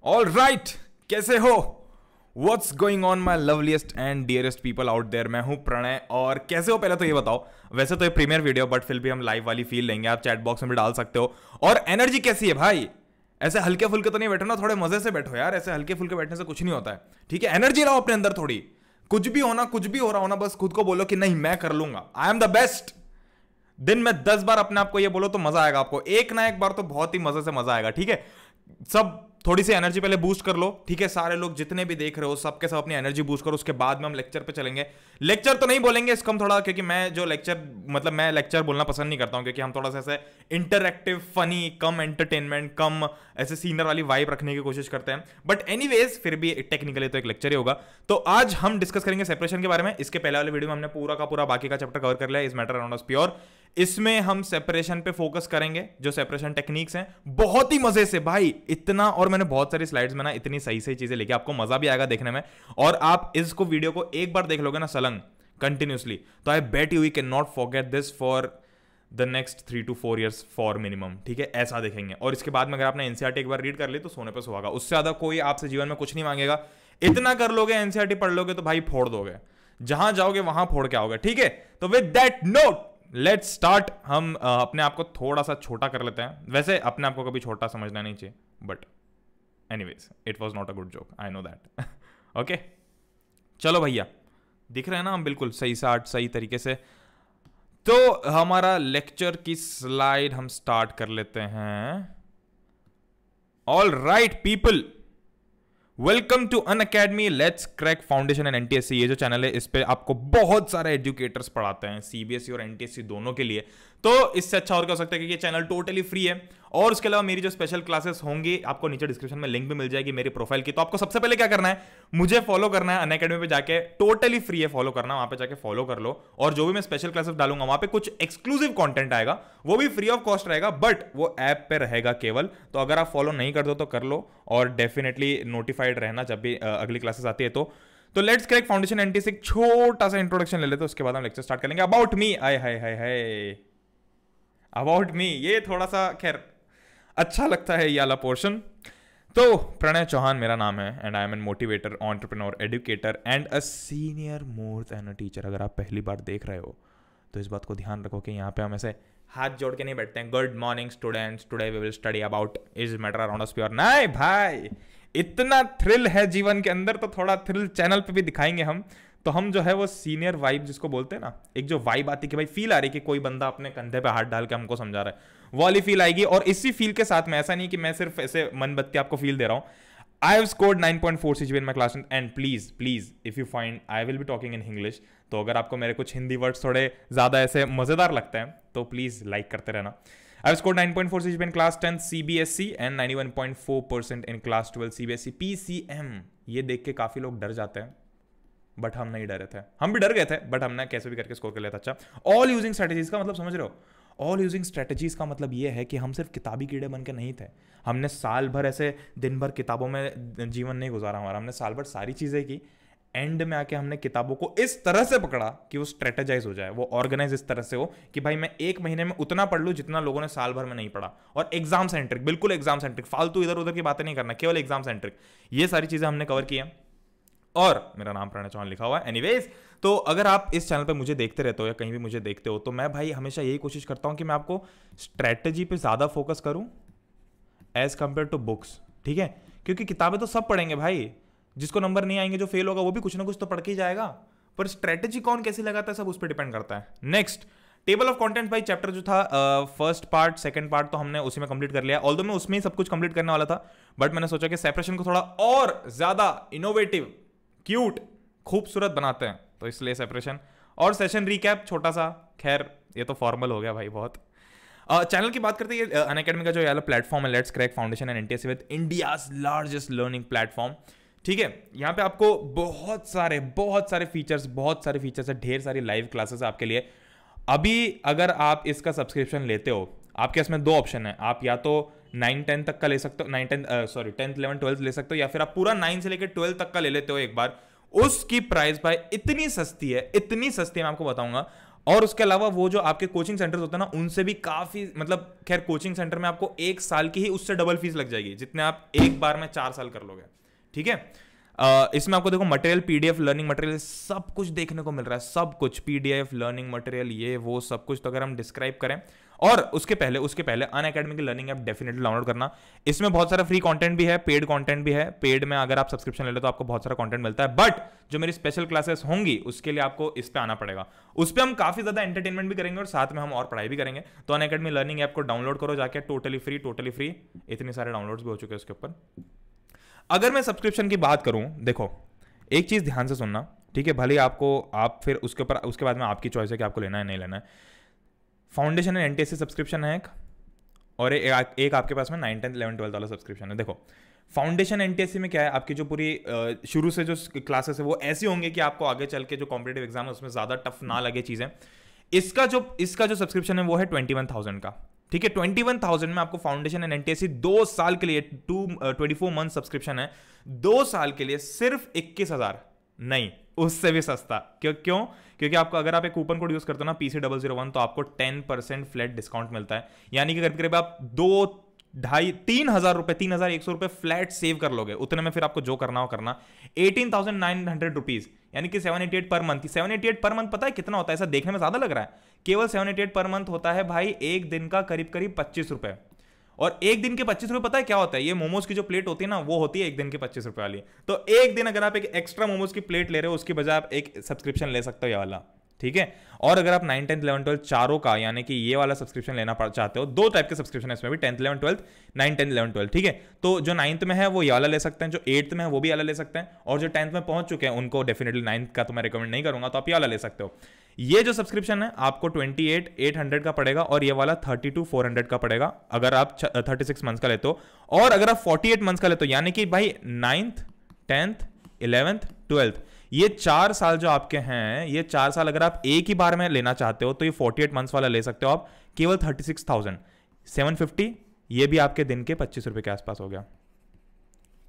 All right, कैसे हो? What's going on my loveliest and dearest people out there. मैं हूं प्रणय। और कैसे हो पहले तो ये बताओ। वैसे तो ये प्रीमियर वीडियो, बट फिर भी हम लाइव वाली फील लेंगे। आप चैट बॉक्स में भी डाल सकते हो। और एनर्जी कैसी है भाई? ऐसे हल्के फुल्के तो नहीं बैठो ना, थोड़े मजे से बैठो यार। ऐसे हल्के फुल्के बैठने से कुछ नहीं होता है, ठीक है? एनर्जी लाओ अपने अंदर थोड़ी। कुछ भी होना, कुछ भी हो रहा होना, बस खुद को बोलो कि नहीं मैं कर लूंगा, आई एम द बेस्ट। दिन में 10 बार अपने आप को ये बोलो तो मजा आएगा आपको। एक ना एक बार तो बहुत ही मजे से मजा आएगा, ठीक है? सब थोड़ी सी एनर्जी पहले बूस्ट कर लो, ठीक है? सारे लोग जितने भी देख रहे हो सबके सब अपनी एनर्जी बूस्ट करो। उसके बाद में हम लेक्चर पे चलेंगे। लेक्चर तो नहीं बोलेंगे इसको हम थोड़ा, क्योंकि मैं जो लेक्चर मैं लेक्चर बोलना पसंद नहीं करता हूं, क्योंकि हम थोड़ा सा ऐसे इंटरएक्टिव, फनी, कम एंटरटेनमेंट, कम ऐसे सीनियर वाली वाइब रखने की कोशिश करते हैं। बट एनीवेज फिर भी टेक्निकली तो एक लेक्चर ही होगा। तो आज हम डिस्कस करेंगे सेपरेशन के बारे में। इसके पहले वाले वीडियो में हमने पूरा का पूरा बाकी का चैप्टर कवर कर लिया, is matter around us pure. इसमें हम सेपरेशन पे फोकस करेंगे, जो सेपरेशन टेक्निक्स हैं। बहुत ही मजे से भाई, इतना, और मैंने बहुत सारी स्लाइड्स में ना इतनी सही सही चीजें लेके आपको मजा भी आएगा देखने में। और आप इसको वीडियो को एक बार देख लोगे ना सलंग कंटिन्यूसली, तो I bet you can not forget this for the next 3 to 4 years for minimum, ठीक है? ऐसा देखेंगे। और इसके बाद में अगर आपने एनसीईआरटी एक बार रीड कर ली तो सोने पे सुहागा। उससे ज्यादा कोई आपसे जीवन में कुछ नहीं मांगेगा। इतना कर लोगे, एनसीईआरटी पढ़ लोगे तो भाई फोड़ दोगे। जहां जाओगे वहां फोड़ के आओगे, ठीक है? तो with that note let's start. हम अपने आप को थोड़ा सा छोटा कर लेते हैं। वैसे अपने आप को कभी छोटा समझना नहीं चाहिए, but anyways it was not a good joke, I know that. Okay, चलो भैया, दिख रहे हैं ना हम बिल्कुल सही साठ सही तरीके से। तो हमारा लेक्चर की स्लाइड हम स्टार्ट कर लेते हैं। All right people, welcome to Unacademy let's crack foundation and NTSC. ये जो चैनल है इस पे आपको बहुत सारे एजुकेटर्स पढ़ाते हैं, सीबीएसई और एनटीएससी दोनों के लिए। तो इससे अच्छा और क्या हो सकता है कि ये चैनल टोटली फ्री है। और उसके अलावा मेरी जो स्पेशल क्लासेस होंगी, आपको नीचे डिस्क्रिप्शन में लिंक भी मिल जाएगी मेरी प्रोफाइल की। तो आपको सबसे पहले क्या करना है, मुझे फॉलो करना है अनअकैडमी पे जाके। टोटली फ्री है फॉलो करना, वहां पे जाके फॉलो कर लो। और जो भी मैं स्पेशल क्लासेस डालूंगा वहां पे कुछ एक्सक्लूसिव कंटेंट आएगा, वो भी फ्री ऑफ कॉस्ट रहेगा, बट वो ऐप पे रहेगा केवल। तो अगर आप फॉलो नहीं कर दो तो कर लो, और डेफिनेटली नोटिफाइड रहना जब भी अगली क्लासेस आती है। तो लेट्स क्रैक फाउंडेशन एनटीएससी एक छोटा सा इंट्रोडक्शन ले लेते हैं, उसके बाद हम लेक्चर स्टार्ट करेंगे। About me, I hi hi hi, about me, ये थोड़ा सा खैर अच्छा लगता है ये वाला पोर्शन। तो प्रणय चौहान मेरा नाम है, and I am an motivator, entrepreneur, educator and a senior more than a teacher. अगर आप पहली बार देख रहे हो तो इस बात को ध्यान रखो कि यहाँ पे हम ऐसे हाथ जोड़ के नहीं बैठते हैं, good morning students, today we will study about is matter around us pure. नहीं भाई, इतना थ्रिल है जीवन के अंदर, तो थोड़ा थ्रिल चैनल पे भी दिखाएंगे हम। तो हम जो है वो सीनियर वाइब जिसको बोलते हैं ना, एक जो वाइब आती है कि भाई फील आ रही है कि कोई बंदा अपने कंधे पे हाथ डाल के हमको समझा रहा है, वो वाली फील आएगी। और इसी फील के साथ में, ऐसा नहीं कि मैं सिर्फ ऐसे मनबत्ती आपको फील दे रहा हूं। I have scored 9.4 CGPA in my class and please if you find I will be talking in English, तो अगर आपको मेरे कुछ हिंदी वर्ड्स थोड़े ज्यादा ऐसे मजेदार लगते हैं तो प्लीज लाइक करते रहना। I have scored 9.4 CGPA in class 10 CBSE and 91.4% in class 12 CBSE PCM। ये देख के काफी लोग डर जाते हैं, बट हम नहीं डरे थे। हम भी डर गए थे, बट हमने कैसे भी करके स्कोर कर लिया था। अच्छा, ऑल यूजिंग स्ट्रेटेजीज का मतलब समझ रहे हो? ऑल यूजिंग स्ट्रेटेजीज का मतलब ये है कि हम सिर्फ किताबी कीड़े बन के नहीं थे। हमने साल भर ऐसे दिन भर किताबों में जीवन नहीं गुजारा हमारा। हमने साल भर सारी चीजें की, एंड में आके हमने किताबों को इस तरह से पकड़ा कि वो स्ट्रेटेजाइज हो जाए, वो ऑर्गेनाइज इस तरह से हो कि भाई मैं एक महीने में उतना पढ़ लूँ जितना लोगों ने साल भर में नहीं पढ़ा। और एग्जाम सेंट्रिक, बिल्कुल एग्जाम सेंट्रिक, फालतू इधर उधर की बातें नहीं करना, केवल एग्जाम सेंट्रिक। ये सारी चीजें हमने कवर की हैं। और मेरा नाम प्रणय चौहान लिखा हुआ है। एनीवेज, तो अगर आप इस चैनल पे मुझे देखते रहते हो या कहीं भी मुझे देखते हो, तो मैं भाई हमेशा यही कोशिश करता हूं कि मैं आपको स्ट्रेटेजी पे ज्यादा फोकस करूं एज कंपेयर टू बुक्स, ठीक है? क्योंकि किताबें तो सब पढ़ेंगे भाई, जिसको नंबर नहीं आएंगे, जो फेल होगा वो भी कुछ ना कुछ तो पढ़ के ही जाएगा, पर स्ट्रेटेजी कौन कैसे लगाता है सब उस पर डिपेंड करता है। नेक्स्ट, टेबल ऑफ कंटेंट्स भाई, चैप्टर जो था फर्स्ट पार्ट सेकंड पार्ट तो हमने उसी में कंप्लीट कर लिया। ऑल्दो मैं उसमें ही सब कुछ कंप्लीट करने वाला था, बट मैंने सोचा कि सेपरेशन को थोड़ा और ज्यादा इनोवेटिव, क्यूट, खूबसूरत बनाते हैं, तो इसलिए सेपरेशन। और सेशन रिकैप छोटा सा, खैर ये तो फॉर्मल हो गया भाई बहुत। चैनल की बात करते हैं, अनअकैडमी का जो ये प्लेटफॉर्म है, let's crack foundation and NTSC with India's largest learning platform, ठीक है? यहाँ पे आपको बहुत सारे फीचर्स है, ढेर सारी लाइव क्लासेस है आपके लिए। अभी अगर आप इसका सब्सक्रिप्शन लेते हो, आपके इसमें दो ऑप्शन है, आप या तो 9-10 तक का ले सकते हो, 10th 11th 12th ले सकते हो, या फिर आप पूरा 9 से लेकर 12 तक का ले लेते हो एक बार। उसकी प्राइस भाई इतनी सस्ती है, मैं आपको बताऊंगा। और उसके अलावा वो जो आपके कोचिंग सेंटर्स होते हैं ना, उनसे भी काफी, मतलब खैर कोचिंग सेंटर में आपको 1 साल की ही उससे डबल फीस लग जाएगी जितने आप एक बार में 4 साल कर लोगे, ठीक है। इसमें आपको देखो मटेरियल, पीडीएफ, लर्निंग मटेरियल सब कुछ देखने को मिल रहा है, सब कुछ, पीडीएफ, लर्निंग मटेरियल, ये वो सब कुछ। तो अगर हम डिस्क्राइब करें, और उसके पहले अनअकैडमी की लर्निंग ऐप डेफिनेटली डाउनलोड करना। इसमें बहुत सारा फ्री कंटेंट भी है, पेड कंटेंट भी है। पेड में अगर आप सब्सक्रिप्शन ले लो तो आपको बहुत सारा कंटेंट मिलता है, बट जो मेरी स्पेशल क्लासेस होंगी उसके लिए आपको इस पे आना पड़ेगा। उस पे हम काफी ज्यादा एंटरटेनमेंट भी करेंगे और साथ में हम और पढ़ाई भी करेंगे। तो अनअकैडमी लर्निंग ऐप को डाउनलोड करो जाके, टोटली फ्री। इतने सारे डाउनलोड्स भी हो चुके हैं उसके ऊपर। अगर मैं सब्सक्रिप्शन की बात करूं, देखो एक चीज ध्यान से सुनना, ठीक है, भले आप फिर उसके बाद में आपकी चॉइस है कि आपको लेना है नहीं लेना है। फाउंडेशन एंड एनटीएससी सब्सक्रिप्शन है एक, और एक आपके पास में 9th 10th 11th 12th वाला सब्सक्रिप्शन है। देखो फाउंडेशन एनटीएससी में क्या है, आपकी जो पूरी शुरू से जो क्लासेस है वो ऐसी होंगे कि आपको आगे चल के जो कॉम्पिटेटिव एग्जाम है उसमें ज्यादा टफ ना लगे चीजें। इसका जो सब्सक्रिप्शन है वो है 21,000 का, ठीक है। 21,000 में आपको फाउंडेशन एंड एनटीएससी 2 साल के लिए 24 मंथ सब्सक्रिप्शन है, 2 साल के लिए सिर्फ 21,000, नहीं उससे भी सस्ता। क्यों? क्योंकि आपको, अगर आप एक कूपन कोड यूज करते हो ना PC001, तो आपको 10% फ्लैट डिस्काउंट मिलता है। यानी कि करीब करीब आप 2,500-3,000 रुपए, 3,100 रुपए फ्लैट सेव कर लोगे। उतने में फिर आपको जो करना हो करना। 18,900 रुपीज, यानी कि 788 पर मंथ। 788 पर मंथ पता है कितना होता है? ऐसा देखने में ज्यादा लग रहा है, केवल 788 पर मंथ होता है भाई एक दिन का करीब करीब 25 रुपए। और एक दिन के 25 रुपए पता है क्या होता है? ये मोमोज की जो प्लेट होती है ना, वो होती है एक दिन के 25 रुपए वाली। तो एक दिन अगर आप एक एक्स्ट्रा मोमोज की प्लेट ले रहे हो, उसकी बजाय आप एक सब्सक्रिप्शन ले सकते हो ये वाला, ठीक है। और अगर आप 9th 10th 11th 12th चारों का, यानी कि ये वाला सब्सक्रिप्शन लेना चाहते हो, 2 टाइप के सब्सक्रिप्शन है इसमें भी, 10th 11th 12th, 9th 10th 11th 12th, ठीक है। तो जो 9th में है वो ये वाला ले सकते हैं, जो 8th में है वो भी वाला ले सकते हैं, और जो 10th में पहुंच चुके हैं उनको डेफिनेटली 9th का तो मैं रिकमेंड नहीं करूंगा, तो आप ये वाला ले सकते हो। ये जो सब्सक्रिप्शन है आपको 28,800 का पड़ेगा, और ये वाला 32,400 का पड़ेगा अगर आप 36 मंथ्स का लेते हो। और अगर आप 48 मंथ्स का लेते हो, यानी कि भाई 9th 10th 11th 12th, ये 4 साल जो आपके हैं, ये 4 साल अगर आप एक ही बार में लेना चाहते हो तो ये 48 मंथ्स वाला ले सकते हो आप, केवल 36,750। ये भी आपके दिन के 25 रुपए के आसपास हो गया,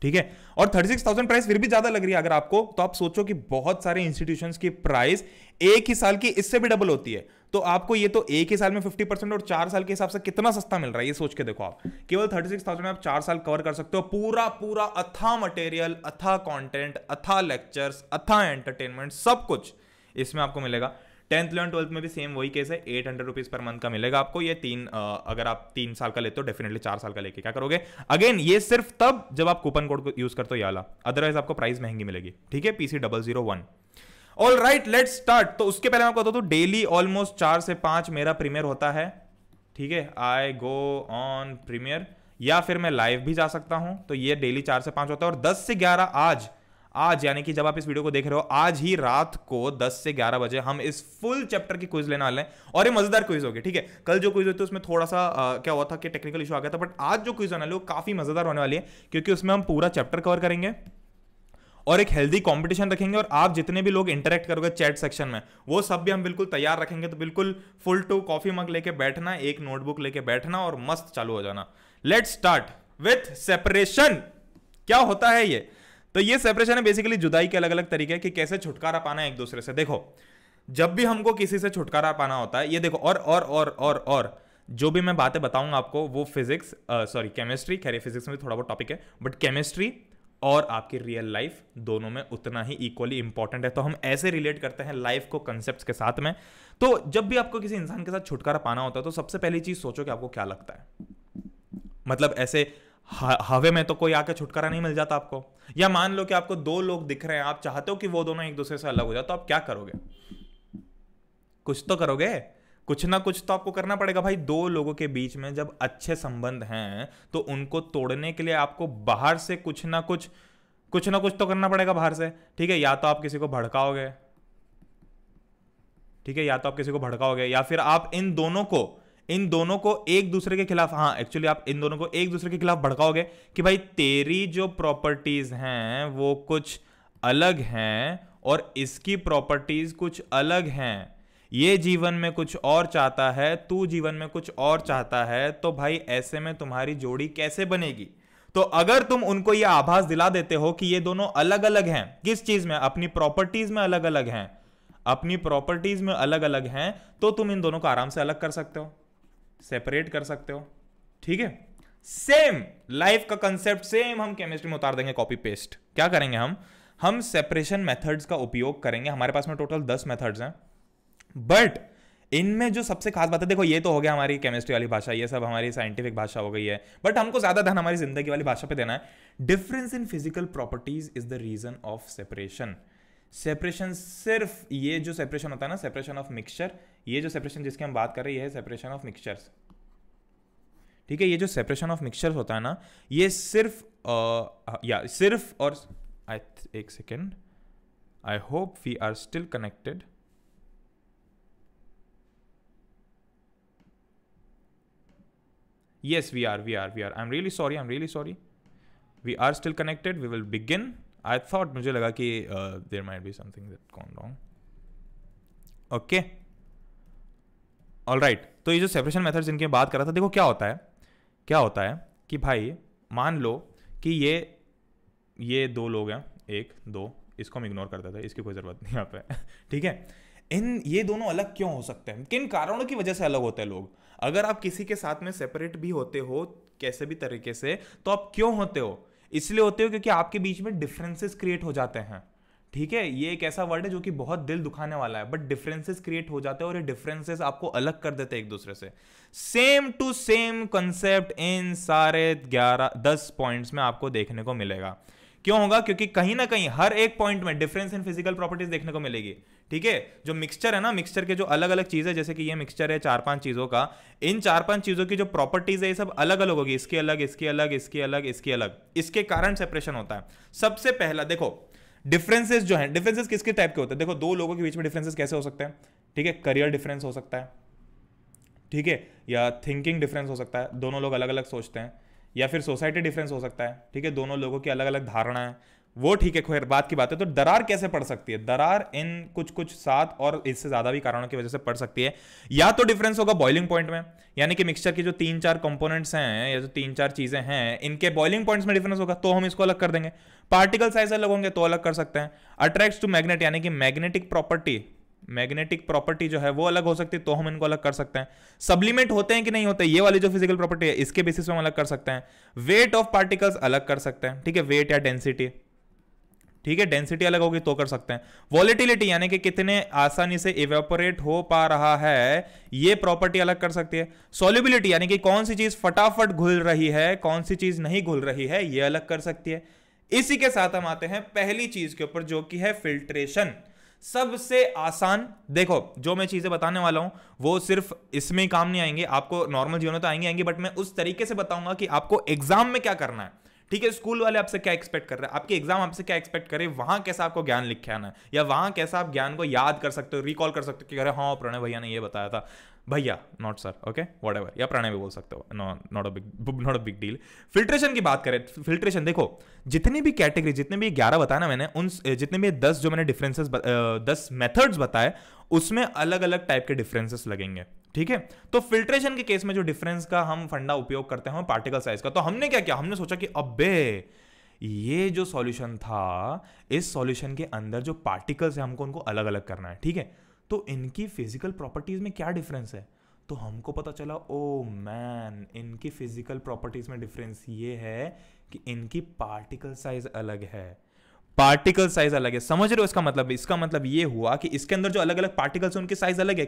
ठीक है। और 36,000 प्राइस फिर भी ज्यादा लग रही है अगर आपको, तो आप सोचो कि बहुत सारे इंस्टीट्यूशंस की प्राइस एक ही साल की इससे भी डबल होती है। तो आपको ये तो एक ही साल में 50% और 4 साल के हिसाब से कितना सस्ता मिल रहा है, ये सोच के देखो आप। केवल 36,000 में आप 4 साल कवर कर सकते हो पूरा अथा मटेरियल, अथा कंटेंट, अथा लेक्चर्स, अथा एंटरटेनमेंट, सब कुछ इसमें आपको मिलेगा। 10th 11th 12th में भी सेम वही केस है, 800 रुपीज पर मंथ का मिलेगा आपको। ये अगर आप 3 साल का लेते हो, डेफिनेटली 4 साल का लेके क्या करोगे? अगेन ये सिर्फ तब जब आप कूपन कोड यूज करते हो ये वाला, अदरवाइज आपको प्राइस महंगी मिलेगी, ठीक है। PC001। All right, let's start. तो उसके पहले मैं आपको बता दूं, डेली ऑलमोस्ट 4 से 5 मेरा प्रीमियर होता है, ठीक है। आई गो ऑन प्रीमियर, या फिर मैं लाइव भी जा सकता हूं। तो ये डेली 4 से 5 होता है। और 10 से 11 आज यानी कि जब आप इस वीडियो को देख रहे हो, आज ही रात को 10 से 11 बजे हम इस फुल चैप्टर की क्विज लेने वाले हैं। और ये मजेदार क्विज होगी, ठीक है। कल जो क्विज हुई थी उसमें थोड़ा सा क्या हुआ था कि टेक्निकल इशू आ गया था, बट आज जो क्विज होने वाली है वो काफी मजेदार होने वाली है, क्योंकि उसमें हम पूरा चैप्टर कवर करेंगे और एक हेल्दी कंपटीशन रखेंगे। और आप जितने भी लोग इंटरेक्ट करोगे चैट सेक्शन में, वो सब भी हम बिल्कुल तैयार रखेंगे। तो बिल्कुल फुल टू कॉफी मग लेके बैठना, एक नोटबुक लेके बैठना और मस्त चालू हो जाना। Let's start with separation. क्या होता है ये? तो ये सेपरेशन है बेसिकली जुदाई के अलग अलग तरीके कि कैसे छुटकारा पाना है एक दूसरे से। देखो, जब भी हमको किसी से छुटकारा पाना होता है, ये देखो, और जो भी मैं बातें बताऊंगा आपको वो फिजिक्स, सॉरी केमिस्ट्री, खैर फिजिक्स में भी थोड़ा बहुत टॉपिक है, बट केमिस्ट्री और आपकी रियल लाइफ दोनों में उतना ही इक्वली इंपॉर्टेंट है। तो हम ऐसे रिलेट करते हैं लाइफ को कंसेप्ट्स के साथ में। तो जब भी आपको किसी इंसान के साथ छुटकारा पाना होता है, तो सबसे पहली चीज सोचो कि आपको क्या लगता है। मतलब ऐसे हवे में तो कोई आके छुटकारा नहीं मिल जाता आपको। या मान लो कि आपको 2 लोग दिख रहे हैं, आप चाहते हो कि वो दोनों एक दूसरे से अलग हो जाए, तो आप क्या करोगे? कुछ तो करोगे, कुछ ना कुछ तो आपको करना पड़ेगा भाई। 2 लोगों के बीच में जब अच्छे संबंध हैं तो उनको तोड़ने के लिए आपको बाहर से कुछ ना कुछ तो करना पड़ेगा बाहर से, ठीक है। या तो आप किसी को भड़काओगे, ठीक है, या तो आप किसी को भड़काओगे, या फिर आप इन दोनों को एक दूसरे के खिलाफ, हाँ एक्चुअली आप इन दोनों को एक दूसरे के खिलाफ भड़काओगे कि भाई तेरी जो प्रॉपर्टीज हैं वो कुछ अलग हैं और इसकी प्रॉपर्टीज कुछ अलग हैं। ये जीवन में कुछ और चाहता है, तू जीवन में कुछ और चाहता है, तो भाई ऐसे में तुम्हारी जोड़ी कैसे बनेगी? तो अगर तुम उनको यह आभास दिला देते हो कि ये दोनों अलग अलग हैं, किस चीज में? अपनी प्रॉपर्टीज में अलग अलग हैं, अपनी प्रॉपर्टीज में अलग अलग हैं, तो तुम इन दोनों को आराम से अलग कर सकते हो, सेपरेट कर सकते हो। ठीक है, सेम लाइफ का कंसेप्ट सेम हम केमिस्ट्री में उतार देंगे, कॉपी पेस्ट। क्या करेंगे हम सेपरेशन मेथड्स का उपयोग करेंगे। हमारे पास में टोटल 10 मेथड्स हैं, बट इनमें जो सबसे खास बात है, देखो ये तो हो गया हमारी केमिस्ट्री वाली भाषा, ये सब हमारी साइंटिफिक भाषा हो गई है, बट हमको ज्यादा ध्यान हमारी जिंदगी वाली भाषा पे देना है। Difference in physical properties is the reason of separation. Separation सिर्फ ये जो सेपरेशन होता है ना, सेपरेशन ऑफ मिक्सचर, ये जो सेपरेशन जिसकी हम बात कर रहे हैं, ये है सेपरेशन ऑफ मिक्सचर्स। ठीक है, ये जो सेपरेशन ऑफ मिक्सचर्स होता है ना, ये सिर्फ सिर्फ और एक second, I hope we are still connected. Yes, we are. I'm really sorry. We are still connected. We will begin. I thought, मुझे लगा कि there might be something that gone wrong. Okay. All right. तो ये जो separation methods इनकी बात कर रहा था, देखो क्या होता है कि भाई मान लो कि ये दो लोग हैं, 1 2, इसको हम इग्नोर कर देते हैं, इसकी कोई जरूरत नहीं यहाँ पे। ठीक है, ये दोनों अलग क्यों हो सकते हैं, किन कारणों की वजह से अलग होते हैं लोग। अगर आप किसी के साथ में सेपरेट भी होते हो कैसे भी तरीके से, तो आप क्यों होते हो? इसलिए होते हो क्योंकि आपके बीच में डिफरेंसेस क्रिएट हो जाते हैं। ठीक है, ये एक ऐसा वर्ड है जो कि बहुत दिल दुखाने वाला है, बट डिफरेंसेस क्रिएट हो जाते हैं और ये डिफरेंसेस आपको अलग कर देते हैं एक दूसरे से। Same to same concept in सारे 10 पॉइंट्स में आपको देखने को मिलेगा। क्यों होगा? क्योंकि कहीं ना कहीं हर एक पॉइंट में डिफरेंस इन फिजिकल प्रॉपर्टीज देखने को मिलेगी। ठीक है, जो मिक्सचर है ना, मिक्सचर के जो अलग अलग चीजें, जैसे कि ये मिक्सचर है 4-5 चीजों का, इन 4-5 चीजों की जो प्रॉपर्टीज है ये सब अलग अलग होगी, इसकी अलग, इसकी अलग, इसकी अलग, इसकी अलग। इसके कारण सेपरेशन होता है। सबसे पहला देखो, डिफरेंसेस जो है, डिफरेंसेस किसके टाइप के होते हैं? देखो, दो लोगों के बीच में डिफरेंसेस कैसे हो सकते हैं? ठीक है, करियर डिफरेंस हो सकता है, ठीक है, या थिंकिंग डिफरेंस हो सकता है, दोनों लोग अलग अलग सोचते हैं, या फिर सोसाइटी डिफरेंस हो सकता है। ठीक है, दोनों लोगों की अलग अलग धारणा है, वो ठीक है, खैर बात की बात है। तो दरार कैसे पड़ सकती है? दरार इन कुछ 7 और इससे ज्यादा भी कारणों की वजह से पड़ सकती है। या तो डिफरेंस होगा बॉइलिंग पॉइंट में, यानी कि मिक्सचर की जो 3-4 कंपोनेंट्स हैं या जो 3-4 चीजें हैं, इनके बॉइलिंग पॉइंट्स में डिफरेंस होगा, तो हम इसको अलग कर देंगे। पार्टिकल साइज अलग होंगे तो अलग कर सकते हैं। अट्रैक्ट्स टू मैग्नेट, यानी कि मैग्नेटिक प्रॉपर्टी जो है वो अलग हो सकती है, तो हम इनको अलग कर सकते हैं। सब्लिमेंट होते हैं कि नहीं होते, ये वाली जो फिजिकल प्रॉपर्टी है इसके बेसिस पे हम अलग कर सकते हैं। वेट ऑफ पार्टिकल्स अलग कर सकते हैं, ठीक है, वेट या डेंसिटी, ठीक है, डेंसिटी अलग होगी तो कर सकते हैं। वॉलेटिलिटी, यानी कि कितने आसानी से इवेपोरेट हो पा रहा है, ये प्रॉपर्टी अलग कर सकती है। सॉल्युबिलिटी, यानी कि कौन सी चीज फटाफट घुल रही है, कौन सी चीज नहीं घुल रही है, ये अलग कर सकती है। इसी के साथ हम आते हैं पहली चीज के ऊपर, जो कि है फिल्ट्रेशन। सबसे आसान, देखो जो मैं चीजें बताने वाला हूं वो सिर्फ इसमें ही काम नहीं आएंगे, आपको नॉर्मल जीवन में तो आएंगे, बट मैं उस तरीके से बताऊंगा कि आपको एग्जाम में क्या करना है। ठीक है, स्कूल वाले आपसे क्या एक्सपेक्ट कर रहे हैं, आपके एग्जाम आपसे क्या एक्सपेक्ट करे, वहां कैसा आपको ज्ञान लिख के आना है, या वहां कैसा आप ज्ञान को याद कर सकते हो, रिकॉल कर सकते हो कि अरे हाँ प्रणय भैया ने ये बताया था, भैया नॉट सर, ओके व्हाटएवर, या प्रणय भी बोल सकते हो, not a big deal. Filtration की बात करें, फिल्ट्रेशन देखो, जितनी भी कैटेगरी, जितने भी 11 बताया ना मैंने, उन जितने भी 10 जो मैंने डिफरेंसेस 10 मेथड्स बताए, उसमें अलग अलग टाइप के डिफरेंसेस लगेंगे। ठीक है, तो फिल्ट्रेशन के केस में जो डिफरेंस का हम फंडा उपयोग करते हैं पार्टिकल साइज का, तो हमने क्या किया, हमने सोचा कि अबे ये जो सॉल्यूशन था, इस सॉल्यूशन के अंदर जो पार्टिकल्स है हमको उनको अलग अलग करना है। ठीक है, तो इनकी फिजिकल प्रॉपर्टीज में क्या डिफरेंस है, तो हमको पता चला ओ मैन, इनकी फिजिकल प्रॉपर्टीज में डिफरेंस ये है कि इनकी पार्टिकल साइज अलग है, पार्टिकल साइज अलग है। समझ रहे हो इसका मतलब? इसका मतलब ये हुआ कि इसके अंदर जो अलग अलग पार्टिकल्स हैं उनकी साइज अलग है,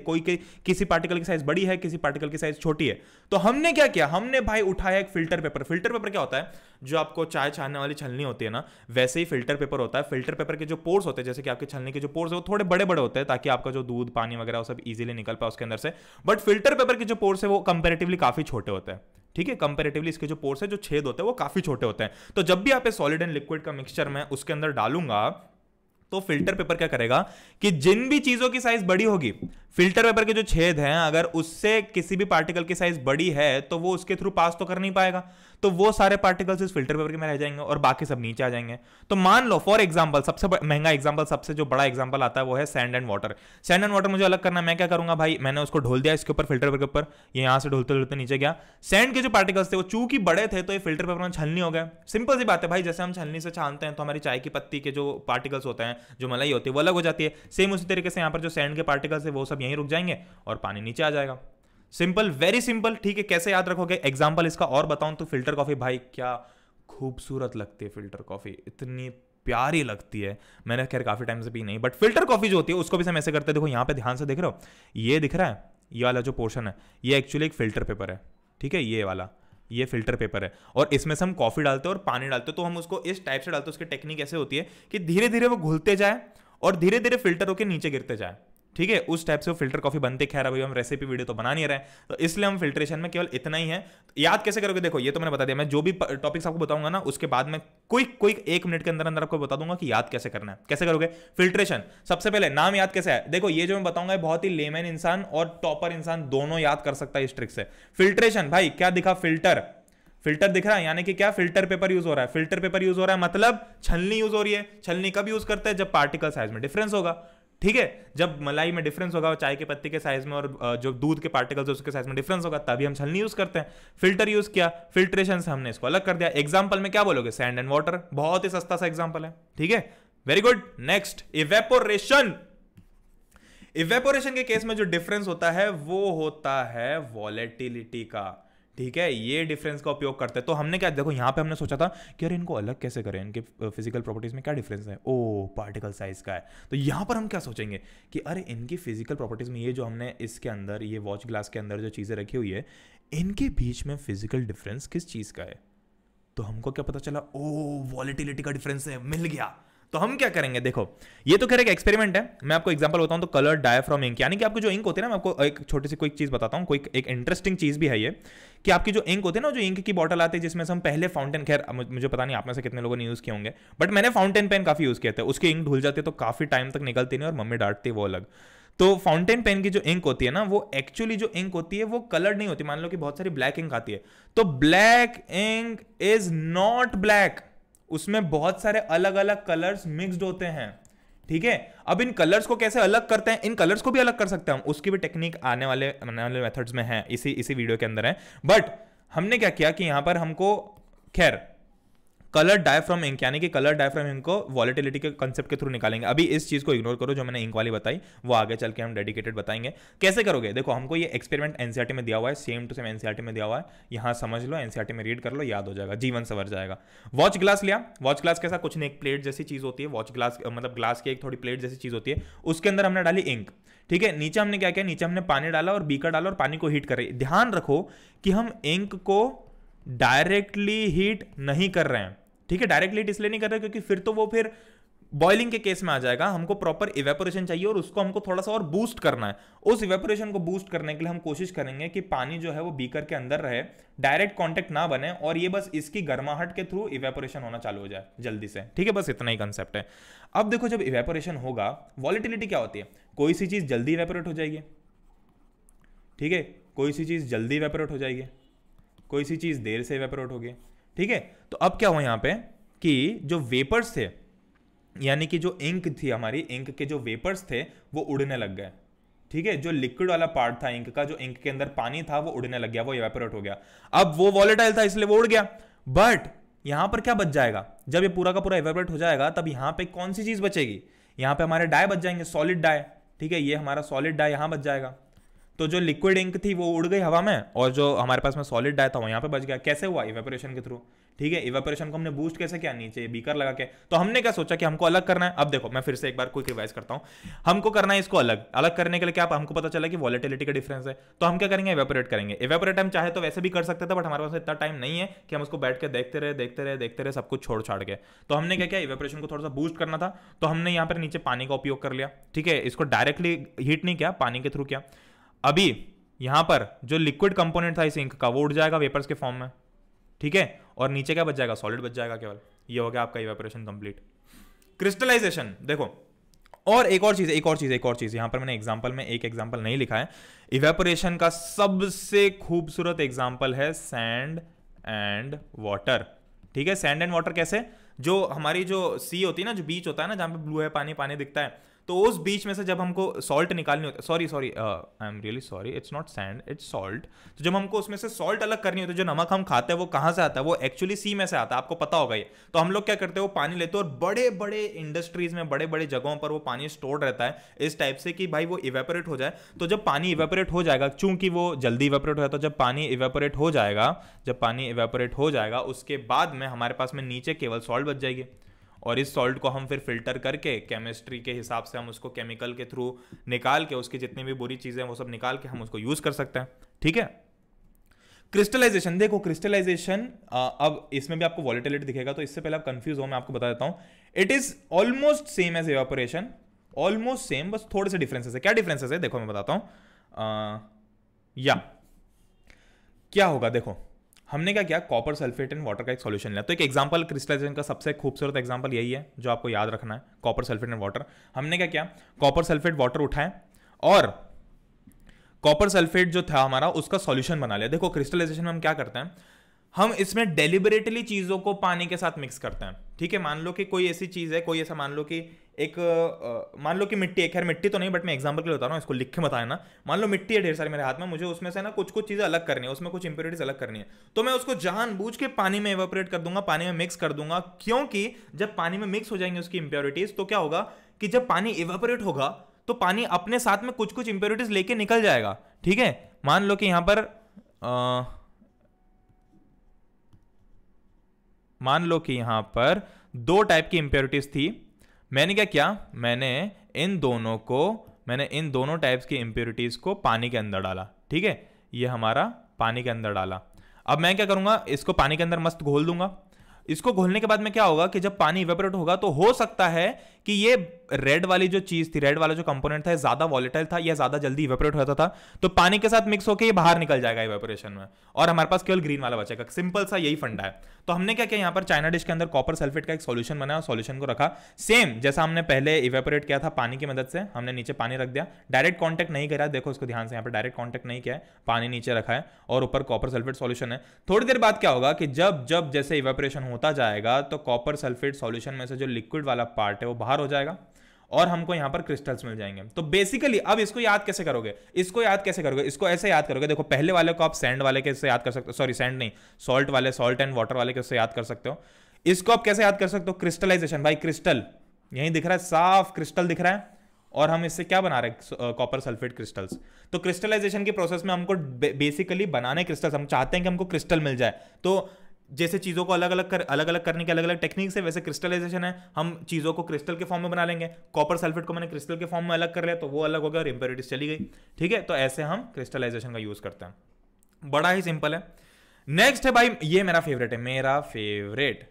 किसी पार्टिकल की साइज बड़ी है, किसी पार्टिकल की साइज छोटी है। तो हमने क्या किया, हमने भाई उठाया एक फिल्टर पेपर। फिल्टर पेपर क्या होता है, जो आपको चाय छानने वाली छलनी होती है ना, वैसे ही फिल्टर पेपर होता है। फिल्टर पेपर के जो पोर्स होते हैं, जैसे कि आपके छलनी के जो पोर्स है वो थोड़े बड़े बड़े होते हैं, ताकि आपका जो दूध पानी वगैरह वो सब इजीली निकल पाए उसके अंदर से। बट फिल्टर पेपर के जो पोर्स है वो कंपेरेटिवली काफी छोटे होते हैं। ठीक है, कंपैरेटिवली इसके जो पोर्स है, जो छेद होते हैं वो काफी छोटे होते हैं। तो जब भी आप सॉलिड एंड लिक्विड का मिक्सचर में उसके अंदर डालूंगा, तो फिल्टर पेपर क्या करेगा कि जिन भी चीजों की साइज बड़ी होगी, फिल्टर पेपर के जो छेद हैं अगर उससे किसी भी पार्टिकल की साइज बड़ी है तो वो उसके थ्रू पास तो कर नहीं पाएगा, तो वो सारे पार्टिकल्स इस फिल्टर पेपर के में रह जाएंगे और बाकी सब नीचे आ जाएंगे। तो मान लो फॉर एग्जांपल सबसे महंगा एग्जांपल, सबसे जो बड़ा एग्जांपल आता है वो है sand and water. Sand and water मुझे अलग करना है, मैं क्या करूंगा भाई, मैंने उसको ढोल दिया इसके ऊपर फिल्टर पेपर के ऊपर, ये यहां से ढोलते ढोलते नीचे गया। सैंड के जो पार्टिकल्स थे वो चूंकि बड़े थे तो ये फिल्टर पेपर में छलनी हो गए। सिंपल सी बात है भाई, जैसे हम छलनी से छानते हैं तो हमारी चाय की पत्ती के जो पार्टिकल्स होते हैं, जो मलाई होती है वो अलग हो जाती है। सेम उसी तरीके से यहाँ पर जो सैंड के पार्टिकल्स है वो सब यहीं रुक जाएंगे और पानी नीचे आ जाएगा। Simple, very simple. ठीक है, कैसे याद रखोगे? एग्जांपल इसका और बताऊं तो फिल्टर कॉफी, भाई क्या खूबसूरत लगती है फिल्टर कॉफी, इतनी प्यारी लगती है। मैंने खैर काफी टाइम से पी नहीं, बट फिल्टर कॉफी जो होती है उसको भी हम ऐसे करते हैं। देखो यहाँ पे ध्यान से देख रहे हो, ये दिख रहा है, ये वाला जो पोर्शन है ये एक्चुअली एक फिल्टर पेपर है। ठीक है, ये वाला ये फिल्टर पेपर है और इसमें से हम कॉफी डालते हैं और पानी डालते हैं। तो हम उसको इस टाइप से डालते हैं, उसकी टेक्निक ऐसे होती है कि धीरे धीरे वो घुलते जाए और धीरे धीरे फिल्टर होकर नीचे गिरते जाए। ठीक है, उस टाइप से वो फिल्टर कॉफी बनते। खैर अभी हम रेसिपी वीडियो तो बना नहीं रहे, तो इसलिए हम फिल्ट्रेशन में केवल इतना ही है। याद कैसे करोगे? देखो ये तो मैंने बता दिया, मैं जो भी टॉपिक्स आपको बताऊंगा ना उसके बाद में क्विक 1 मिनट के अंदर अंदर आपको बता दूंगा कि याद कैसे करना है। कैसे करोगे फिल्ट्रेशन? सबसे पहले नाम याद कैसे है? देखो ये जो मैं बताऊंगा बहुत ही लेमैन इंसान और टॉपर इंसान दोनों याद कर सकता है इस ट्रिक से। फिल्ट्रेशन, भाई क्या दिखा? फिल्टर, फिल्टर दिख रहा है, यानी कि क्या? फिल्टर पेपर यूज हो रहा है। फिल्टर पेपर यूज हो रहा है मतलब छलनी यूज हो रही है। छलनी कब यूज करते हैं? जब पार्टिकल साइज में डिफरेंस होगा। ठीक है, जब मलाई में डिफरेंस होगा, चाय के पत्ती के साइज में और जो दूध के पार्टिकल्स उसके साइज में डिफरेंस होगा, तभी हम छलनी यूज करते हैं। फिल्टर यूज किया, फिल्ट्रेशन से हमने इसको अलग कर दिया। एग्जांपल में क्या बोलोगे? सैंड एंड वाटर, बहुत ही सस्ता सा एग्जांपल है। ठीक है, very good. Next, evaporation. Evaporation के केस में जो डिफरेंस होता है वो होता है वॉलेटिलिटी का। ठीक है, ये डिफरेंस का उपयोग करते हैं। तो हमने क्या, देखो यहाँ पे हमने सोचा था कि अरे इनको अलग कैसे करें, इनके फिजिकल प्रॉपर्टीज में क्या डिफरेंस है? ओ, पार्टिकल साइज का है। तो यहाँ पर हम क्या सोचेंगे कि अरे इनकी फिजिकल प्रॉपर्टीज में ये जो हमने इसके अंदर, ये वॉच ग्लास के अंदर जो चीज़ें रखी हुई है, इनके बीच में फिजिकल डिफरेंस किस चीज़ का है? तो हमको क्या पता चला? ओ, वॉलेटिलिटी का डिफरेंस है, मिल गया। तो हम क्या करेंगे? देखो ये तो खैर एक एक्सपेरिमेंट है, मैं आपको एग्जांपल बताऊं तो कलर डायफ्रॉम इंक, यानी कि आपको जो इंक होती है ना, मैं आपको एक छोटी सी कोई चीज बताता हूं। कोई एक इंटरेस्टिंग चीज भी है ये कि आपकी जो इंक होती है ना, जो इंक की बॉटल आती है जिसमें से हम पहले फाउंटेन, खैर मुझे पता नहीं आप में से कितने लोगों ने यूज किए होंगे, बट मैंने फाउंटेन पेन काफी यूज किया था। उसकी इंक धुल जाती है तो काफी टाइम तक निकलती नहीं और मम्मी डांटती है, वो अलग। तो फाउंटेन पेन की जो इंक होती है ना, वो एक्चुअली जो इंक होती है वो कलर्ड नहीं होती। मान लो कि बहुत सारी ब्लैक इंक आती है, तो black ink is not black, उसमें बहुत सारे अलग अलग कलर्स मिक्स्ड होते हैं। ठीक है, अब इन कलर्स को कैसे अलग करते हैं? इन कलर्स को भी अलग कर सकते हैं हम, उसकी भी टेक्निक आने वाले मेथड्स में है, इसी वीडियो के अंदर है। बट हमने क्या किया कि यहां पर हमको, खैर कलर डायफ्रॉम इंक, यानी कि कलर डायफ्रॉम इंक को वॉलेटिलिटी के कांसेप्ट के थ्रू निकालेंगे। अभी इस चीज को इग्नोर करो जो मैंने इंक वाली बताई, वो आगे चल के हम डेडिकेटेड बताएंगे कैसे करोगे। देखो हमको ये एक्सपेरिमेंट एनसीईआरटी में दिया हुआ है, सेम टू सेम एनसीईआरटी में दिया हुआ है, यहां समझ लो, एनसीईआरटी में रीड कर लो, याद हो जाएगा, जीवन सवर जाएगा। वॉच ग्लास लिया, वॉच ग्लास के साथ कुछ नहीं, एक प्लेट जैसी चीज होती है, वॉच ग्लास मतलब ग्लास की एक थोड़ी प्लेट जैसी चीज होती है, उसके अंदर हमने डाली इंक। ठीक है, नीचे हमने क्या किया? नीचे हमने पानी डाला और बीकर डाला और पानी को हीट कर रहे। ध्यान रखो कि हम इंक को डायरेक्टली हीट नहीं कर रहे हैं। ठीक है, डायरेक्टली हीट इसलिए नहीं कर रहे क्योंकि फिर बॉइलिंग के केस में आ जाएगा। हमको प्रॉपर इवेपोरेशन चाहिए और उसको हमको थोड़ा सा और बूस्ट करना है। उस इवेपोरेशन को बूस्ट करने के लिए हम कोशिश करेंगे कि पानी जो है वो बीकर के अंदर रहे, डायरेक्ट कांटेक्ट ना बने और ये बस इसकी गर्माहट के थ्रू इवेपोरेशन होना चालू हो जाए जल्दी से। ठीक है, बस इतना ही कंसेप्ट है। अब देखो जब इवेपोरेशन होगा, वॉलेटिलिटी क्या होती है? कोई सी चीज जल्दी इवेपोरेट हो जाएगी। ठीक है, कोई सी चीज जल्दी इवेपोरेट हो जाएगी, कोई सी चीज देर से इवेपोरेट होगी। ठीक है, तो अब क्या हुआ यहां पे कि जो वेपर्स थे, यानी कि जो इंक थी हमारी, इंक के जो वेपर्स थे वो उड़ने लग गए। ठीक है, जो लिक्विड वाला पार्ट था इंक का, जो इंक के अंदर पानी था वो उड़ने लग गया, वो इवेपोरेट हो गया। अब वो वॉलेटाइल था इसलिए वो उड़ गया, बट यहां पर क्या बच जाएगा? जब ये पूरा का पूरा इवेपोरेट हो जाएगा तब यहां पे कौन सी चीज बचेगी? यहां पे हमारे डाई बच जाएंगे, सॉलिड डाई। ठीक है, ये हमारा सॉलिड डाई यहां बच जाएगा। तो जो लिक्विड इंक थी वो उड़ गई हवा में और जो हमारे पास में सॉलिड डाई था वो यहाँ पे बच गया। कैसे हुआ? इवेपोरेशन के थ्रू। ठीक है, इवेपोरेशन को हमने बूस्ट कैसे किया? नीचे बीकर लगा के। तो हमने क्या सोचा कि हमको अलग करना है। अब देखो मैं फिर से एक बार क्विक रिवाइज करता हूँ, हमको करना है इसको अलग। अलग करने के लिए क्या, हमको पता चला कि वॉलेटिलिटी का डिफरेंस है, तो हम क्या करेंगे? इवेपोरेट करेंगे। इवेपोरेट हम चाहे तो वैसे भी कर सकते थे, बट हमारे पास इतना टाइम नहीं है कि हम उसको बैठ के देखते रहे सब कुछ छोड़ छाड़ के। तो हमने क्या किया? इवेपोरेशन को थोड़ा सा बूस्ट करना था, तो हमने यहाँ पर नीचे पानी का उपयोग कर लिया। ठीक है, इसको डायरेक्टली हीट नहीं किया, पानी के थ्रू किया। अभी यहां पर जो लिक्विड कंपोनेंट था इस इंक का वो उड़ जाएगा वेपर्स के फॉर्म में। ठीक है, और नीचे क्या बच जाएगा? सॉलिड बच जाएगा केवल। ये हो गया आपका इवेपोरेशन कंप्लीट। क्रिस्टलाइजेशन, देखो और एक और चीज यहां पर मैंने एग्जांपल में एक एग्जांपल नहीं लिखा है। इवेपोरेशन का सबसे खूबसूरत एग्जांपल है सैंड एंड वाटर। ठीक है, सैंड एंड वाटर कैसे? जो हमारी जो सी होती है ना, जो बीच होता है ना, जहां पे ब्लू है, पानी पानी दिखता है, तो उस बीच में से जब हमको सॉल्ट निकालनी होती है, sorry I am really sorry, it's not sand, it's salt. तो जब हमको उसमें से सॉल्ट अलग करनी होती है, जो नमक हम खाते हैं वो कहाँ से आता है? वो एक्चुअली सी में से आता है, आपको पता होगा ये। तो हम लोग क्या करते हैं, वो पानी लेते हैं और बड़े बड़े इंडस्ट्रीज में, बड़े बड़े जगहों पर वो पानी स्टोर रहता है इस टाइप से कि भाई वो इवेपोरेट हो जाए। तो जब पानी इवेपोरेट हो जाएगा, चूंकि वो जल्दी इवेपोरेट हो जाता है, तो जब पानी इवेपोरेट हो जाएगा उसके बाद में हमारे पास में नीचे केवल सॉल्ट बच जाएगी। और इस सॉल्ट को हम फिर फिल्टर करके केमिस्ट्री के हिसाब से हम उसको केमिकल के थ्रू निकाल के उसकी जितनी भी बुरी चीजें वो सब निकाल के हम उसको यूज कर सकते हैं। ठीक है, क्रिस्टलाइजेशन देखो, क्रिस्टलाइजेशन अब इसमें भी आपको वॉलेटिलिटी दिखेगा, तो इससे पहले आप कंफ्यूज हो, मैं आपको बता देता हूं। It is almost same as evaporation, almost same, बस थोड़े से डिफरेंसेस है। क्या डिफरेंसेस है देखो मैं बताता हूं। क्या होगा देखो, हमने क्या किया, कॉपर सल्फेट एंड वाटर का एक सॉल्यूशन लिया। तो एक एग्जांपल क्रिस्टलाइजेशन का सबसे खूबसूरत एग्जांपल यही है जो आपको याद रखना है, कॉपर सल्फेट एंड वाटर। हमने क्या किया, कॉपर सल्फेट वाटर उठाए और कॉपर सल्फेट जो था हमारा उसका सॉल्यूशन बना लिया। देखो क्रिस्टलाइजेशन में हम क्या करते हैं, हम इसमें डेलिबरेटली चीजों को पानी के साथ मिक्स करते हैं। ठीक है, मान लो कि कोई ऐसी चीज है, कोई ऐसा मान लो कि मान लो कि मिट्टी है, खैर मिट्टी तो नहीं, बट मैं एग्जांपल के लिए बता रहा हूँ, इसको लिख के बताया ना। मान लो मिट्टी है ढेर सारी मेरे हाथ में, मुझे उसमें से ना कुछ कुछ चीजें अलग करनी है, उसमें कुछ इंप्योरिटीज अलग करनी है, तो मैं उसको जानबूझ के पानी में इवेपोरेट कर दूंगा, पानी में मिक्स कर दूंगा। क्योंकि जब पानी में मिक्स हो जाएंगे उसकी इंप्योरिटीज, तो क्या होगा कि जब पानी इवेपोरेट होगा तो पानी अपने साथ में कुछ कुछ इंप्योरिटीज लेके निकल जाएगा। ठीक है, मान लो कि यहां पर मान लो कि यहां पर दो टाइप की इंप्योरिटीज थी। मैंने क्या किया, मैंने इन दोनों टाइप्स की इंप्योरिटीज को पानी के अंदर डाला। ठीक है, ये हमारा पानी के अंदर डाला। अब मैं क्या करूंगा, इसको पानी के अंदर मस्त घोल दूंगा। इसको घोलने के बाद में क्या होगा कि जब पानी इवेपोरेट होगा तो हो सकता है कि ये रेड वाली जो चीज थी, रेड वाला जो कंपोनेंट था, ज्यादा वॉलेटाइल था या ज्यादा जल्दी इवेपोरेट होता था, तो पानी के साथ मिक्स होकर ये बाहर निकल जाएगा इवेपोरेशन में, और हमारे पास केवल ग्रीन वाला बचेगा। सिंपल सा यही फंडा है। तो हमने क्या किया, यहाँ पर चाइना डिश के अंदर कॉपर सल्फेट का एक सॉल्यूशन बनाया और सॉल्यूशन को रखा सेम जैसा हमने पहले इवेपोरेट किया था पानी की मदद से। हमने नीचे पानी रख दिया, डायरेक्ट कॉन्टेक्ट नहीं करा, देखो इसको ध्यान से, यहाँ पर डायरेक्ट कॉन्टेक्ट नहीं किया है, पानी नीचे रखा है और ऊपर कॉपर सल्फेट सॉल्यूशन है। थोड़ी देर बाद क्या होगा कि जब जब जैसे इवेपोरेशन होता जाएगा तो कॉपर सल्फेट सॉल्यूशन में से जो लिक्विड वाला पार्ट है वो बाहर हो जाएगा और हमको यहां पर क्रिस्टल्स मिल जाएंगे। तो बेसिकली अब इसको याद कैसे करोगे, इसको ऐसे याद करोगे। देखो पहले वाले को आप सैंड वाले के से याद कर सकते हो, सॉरी सैंड नहीं, सॉल्ट वाले, सॉल्ट एंड वाटर वाले के से याद कर सकते हो। इसको आप कैसे याद कर सकते हो, क्रिस्टलाइजेशन, भाई क्रिस्टल यहीं दिख रहा है, साफ क्रिस्टल दिख रहा है, और हम इससे क्या बना रहे हैं, कॉपर सल्फेट क्रिस्टल्स। तो क्रिस्टलाइजेशन की प्रोसेस में हमको बेसिकली बनाने क्रिस्टल्स, हम चाहते हैं कि हमको क्रिस्टल मिल जाए। तो जैसे चीज़ों को अलग अलग करने के अलग अलग टेक्निक्स है, वैसे क्रिस्टलाइजेशन है, हम चीज़ों को क्रिस्टल के फॉर्म में बना लेंगे। कॉपर सल्फेट को मैंने क्रिस्टल के फॉर्म में अलग कर लिया तो वो अलग हो गया और इंप्योरिटीज चली गई। ठीक है, तो ऐसे हम क्रिस्टलाइजेशन का यूज़ करते हैं, बड़ा ही सिंपल है। नेक्स्ट है भाई, ये मेरा फेवरेट है, मेरा favourite,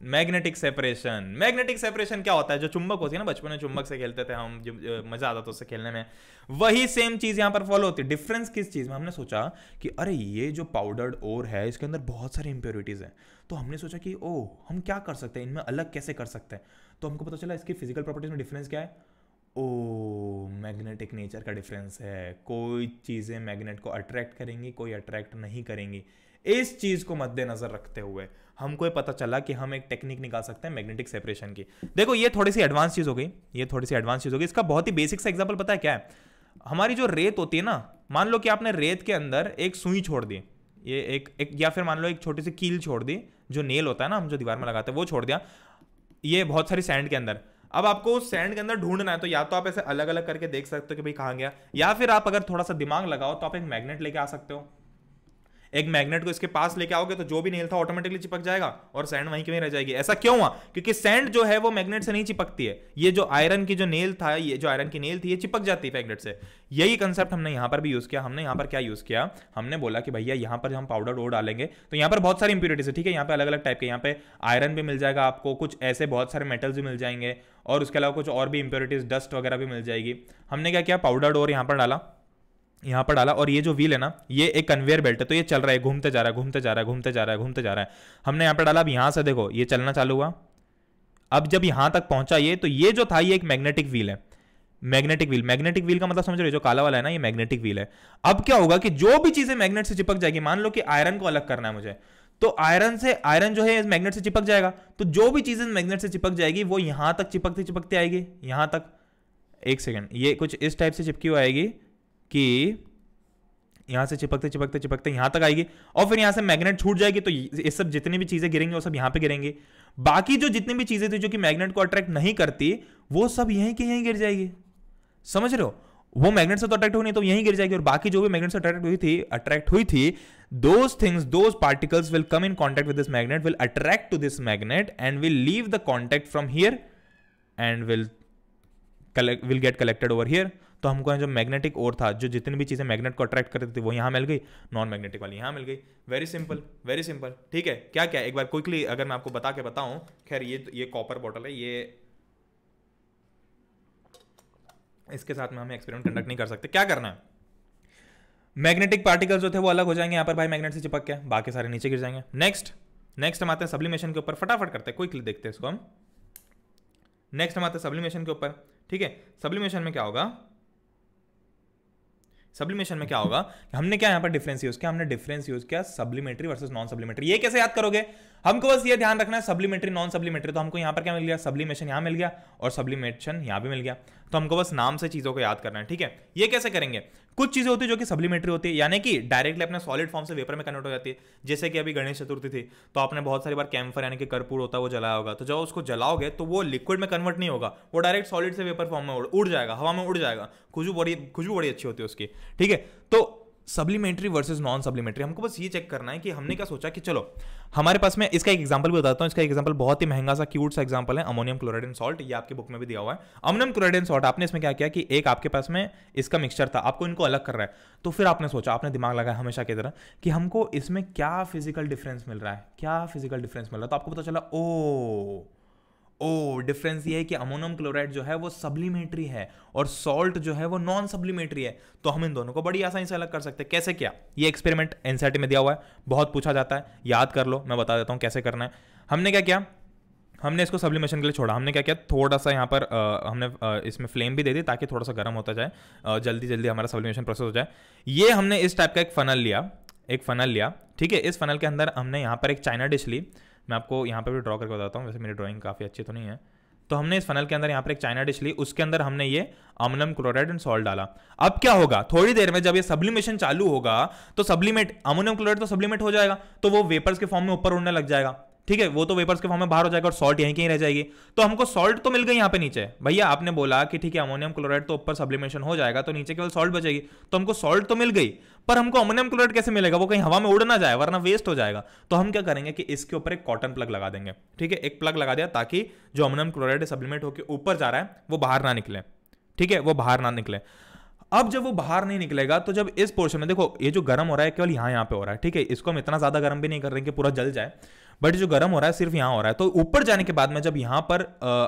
magnetic separation. Magnetic separation क्या होता है, जो चुंबक होती है ना, बचपन में चुंबक से खेलते थे हम, जो मजा आता था उससे खेलने में, वही सेम चीज यहां पर फॉलो होती है। डिफरेंस किस चीज में, हमने सोचा कि अरे ये जो पाउडर्ड ओर है इसके अंदर बहुत सारी इंप्योरिटीज हैं, तो हमने सोचा कि ओ हम क्या कर सकते हैं, इनमें अलग कैसे कर सकते हैं। तो हमको पता चला इसकी फिजिकल प्रॉपर्टीज में डिफरेंस क्या है, ओ मैग्नेटिक नेचर का डिफरेंस है। कोई चीजें मैग्नेट को अट्रैक्ट करेंगी, कोई अट्रैक्ट नहीं करेंगी। इस चीज को मद्देनजर रखते हुए हमको ये पता चला कि हम एक टेक्निक निकाल सकते हैं मैग्नेटिक सेपरेशन की। देखो ये थोड़ी सी एडवांस चीज हो गई, इसका बहुत ही बेसिक सा एग्जांपल पता है क्या है, हमारी जो रेत होती है ना, मान लो कि आपने रेत के अंदर एक सुई छोड़ दी, ये एक या फिर मान लो एक छोटी सी कील छोड़ दी, जो नेल होता है ना हम जो दीवार में लगाते हैं वो छोड़ दिया, ये बहुत सारी सैंड के अंदर। अब आपको उस सैंड के अंदर ढूंढना है, तो या तो आप ऐसे अलग अलग करके देख सकते हो कि भाई कहां गया, या फिर आप अगर थोड़ा सा दिमाग लगाओ तो आप एक मैग्नेट लेके आ सकते हो। एक मैग्नेट को इसके पास लेके आओगे तो जो भी नेल था ऑटोमेटिकली चिपक जाएगा और सैंड वहीं की वहीं रह जाएगी। ऐसा क्यों हुआ, क्योंकि सैंड जो है वो मैग्नेट से नहीं चिपकती है, ये जो आयरन की जो नेल था, ये जो आयरन की नेल थी, ये चिपक जाती है मैग्नेट से। यही कंसेप्ट हमने यहां पर भी यूज किया। हमने यहां पर क्या यूज किया, हमने बोला कि भैया यहां पर हम पाउडर ओर डालेंगे तो यहां पर बहुत सारी इंप्योरिटीज है, ठीक है, यहाँ पे अलग अलग टाइप के, यहाँ पे आयरन भी मिल जाएगा आपको, कुछ ऐसे बहुत सारे मेटल्स भी मिल जाएंगे, और उसके अलावा कुछ और भी इंप्योरिटीज, डस्ट वगैरह भी मिल जाएगी। हमने क्या किया, पाउडर ओर यहाँ पर डाला, और ये जो व्हील है ना, ये एक कन्वेयर बेल्ट है, तो ये चल रहा है, घूमते जा रहा है। हमने यहाँ पर डाला, अब यहां से देखो ये चलना चालू हुआ। अब जब यहां तक पहुंचा ये, तो ये जो था ये एक मैग्नेटिक व्हील है। मैग्नेटिक व्हील का मतलब समझ रहे हो, जो काला वाला है ना, ये मैग्नेटिक व्हील है। अब क्या होगा कि जो भी चीजें मैग्नेट से चिपक जाएगी, मान लो कि आयरन को अलग करना है मुझे, तो आयरन जो है मैग्नेट से चिपक जाएगा, तो जो भी चीजें मैग्नेट से चिपक जाएगी वो यहां तक चिपकते चिपकते आएगी, यहां तक। एक सेकेंड, ये कुछ इस टाइप से चिपकी हुई आएगी कि यहां से चिपकते चिपकते चिपकते यहां तक आएगी, और फिर यहां से मैग्नेट छूट जाएगी, तो ये सब जितनी भी चीजें गिरेंगी वो सब यहां पे गिरेंगी। बाकी जो जितनी भी चीजें थी जो कि मैग्नेट को अट्रैक्ट नहीं करती, वो सब यहीं के यहीं गिर जाएगी। समझ रहे हो, वो मैग्नेट से तो अट्रैक्ट होनी, तो यहीं गिर जाएगी, और बाकी जो भी मैग्नेट से अट्रैक्ट हुई थी, those things, those particles will come in contact with this magnet, will attract to this magnet and will leave the contact from here and will get collected over here। तो हमको जो magnetic ओर था, जो जितनी भी चीजें मैग्नेट को attract करती थी वो यहां मिल गई, नॉन मैग्नेटिक वाली यहां मिल गई। Very simple, very simple. ठीक है, क्या क्या एक बार क्विकली अगर मैं आपको बता के बताऊं, खैर ये कॉपर बॉटल है, ये इसके साथ में हमें एक्सपेरिमेंट कंडक्ट नहीं कर सकते। क्या करना है, मैग्नेटिक पार्टिकल्स जो थे वो अलग हो जाएंगे यहाँ पर भाई मैग्नेट से चिपक के, बाकी सारे नीचे गिर जाएंगे। नेक्स्ट हम आते हैं सब्लिमेशन के ऊपर, फटाफट करते हैं, क्विकली देखते हैं इसको हम। नेक्स्ट हम आते हैं सब्लिमेशन के ऊपर। ठीक है, सब्लिमेशन में क्या होगा, हमने क्या यहाँ पर डिफरेंस यूज किया, हमने डिफरेंस यूज किया सब्लिमेटरी वर्सेस नॉन सब्लिमेटरी। ये कैसे याद करोगे, हमको बस ये ध्यान रखना है सब्लिमेटरी नॉन सब्लिमेटरी। तो हमको यहाँ पर क्या मिल गया, सब्लिमेशन यहाँ मिल गया और सब्लिमेशन यहाँ भी मिल गया, तो हमको बस नाम से चीजों को याद करना है। ठीक है, ये कैसे करेंगे, कुछ चीजें होती है जो कि सब्लिमेटरी होती है, यानी कि डायरेक्टली अपने सॉलिड फॉर्म से वेपर में कन्वर्ट हो जाती है। जैसे कि अभी गणेश चतुर्थी थी, तो आपने बहुत सारी बार कैम्फर यानी कि कर्पूर होता है वो जलाया होगा, तो जब उसको जलाओगे तो वो लिक्विड में कन्वर्ट नहीं होगा, वो डायरेक्ट सॉलिड से वेपर फॉर्म में उड़ जाएगा, हवा में उड़ जाएगा, खुशबू बड़ी अच्छी होती है उसकी। ठीक है, तो सब्लिमेटरी वर्सेस नॉन सब्लिमेटरी, हमको बस ये चेक करना है कि हमने क्या सोचा कि चलो हमारे पास में, इसका एक एग्जांपल भी बताता हूं। इसका एग्जांपल बहुत ही महंगा सा क्यूट सा एग्जांपल है, अमोनियम क्लोराइड एंड सॉल्ट। ये आपके बुक में भी दिया हुआ है, अमोनियम क्लोराइड एंड सॉल्ट। आपने इसमें क्या किया कि एक आपके पास में इसका मिक्सचर था, आपको इनको अलग कर रहा है, तो फिर आपने सोचा, आपने दिमाग लगाया हमेशा की तरह कि हमको इसमें क्या फिजिकल डिफरेंस मिल रहा है, तो आपको पता चला डिफरेंस ये है कि अमोनियम क्लोराइड जो है वो सब्लिमेटरी है और सॉल्ट जो है वो नॉन सब्लिमेटरी है। तो हम इन दोनों को बड़ी आसानी से अलग कर सकते हैं। कैसे किया, ये एक्सपेरिमेंट एनसीईआरटी में दिया हुआ है, बहुत पूछा जाता है, याद कर लो, मैं बता देता हूं कैसे करना है। हमने क्या किया, हमने इसको सब्लिमेशन के लिए छोड़ा। हमने क्या किया, थोड़ा सा यहाँ पर हमने इसमें फ्लेम भी दे दी ताकि थोड़ा सा गर्म होता जाए, जल्दी जल्दी हमारा सब्लिमेशन प्रोसेस हो जाए। ये हमने इस टाइप का एक फनल लिया। ठीक है, इस फनल के अंदर हमने यहाँ पर एक चाइना डिश ली, मैं आपको यहाँ पर भी ड्रॉ करके बताता हूँ, वैसे मेरी ड्राइंग काफ़ी अच्छी तो नहीं है। तो हमने इस फनल के अंदर यहाँ पर एक चाइना डिश ली, उसके अंदर हमने ये अमोनियम क्लोराइड एंड सॉल्ट डाला। अब क्या होगा, थोड़ी देर में जब ये सब्लिमेशन चालू होगा तो अमोनियम क्लोराइड तो सब्लिमेट हो जाएगा, तो वो वेपर्स के फॉर्म में ऊपर उड़ने लग जाएगा। ठीक है, वो तो वेपर्स के फॉर्म में बाहर हो जाएगा और सॉल्ट यहीं कहीं रह जाएगी। तो हमको सॉल्ट तो मिल गई यहाँ पे नीचे, भैया आपने बोला कि ठीक है अमोनियम क्लोराइड तो ऊपर सब्लिमेशन हो जाएगा तो नीचे केवल सॉल्ट बचेगी, तो हमको सॉल्ट तो मिल गई, पर हमको अमोनियम क्लोराइड कैसे मिलेगा, वो कहीं हवा में उड़ ना जाए वरना वेस्ट हो जाएगा। तो हम क्या करेंगे कि इसके ऊपर एक कॉटन प्लग लगा देंगे। ठीक है, एक प्लग लगा दिया ताकि जो अमोनियम क्लोराइड सब्लिमेट होकर ऊपर जा रहा है वो बाहर ना निकले। ठीक है, वो बाहर ना निकले। अब जब वो बाहर नहीं निकलेगा तो जब इस पोर्शन में देखो, ये जो गर्म हो रहा है केवल यहाँ पे हो रहा है। ठीक है, इसको हम इतना ज्यादा गर्म भी नहीं कर रहे कि पूरा जल जाए, बट जो गर्म हो रहा है सिर्फ यहाँ हो रहा है। तो ऊपर जाने के बाद में जब यहाँ पर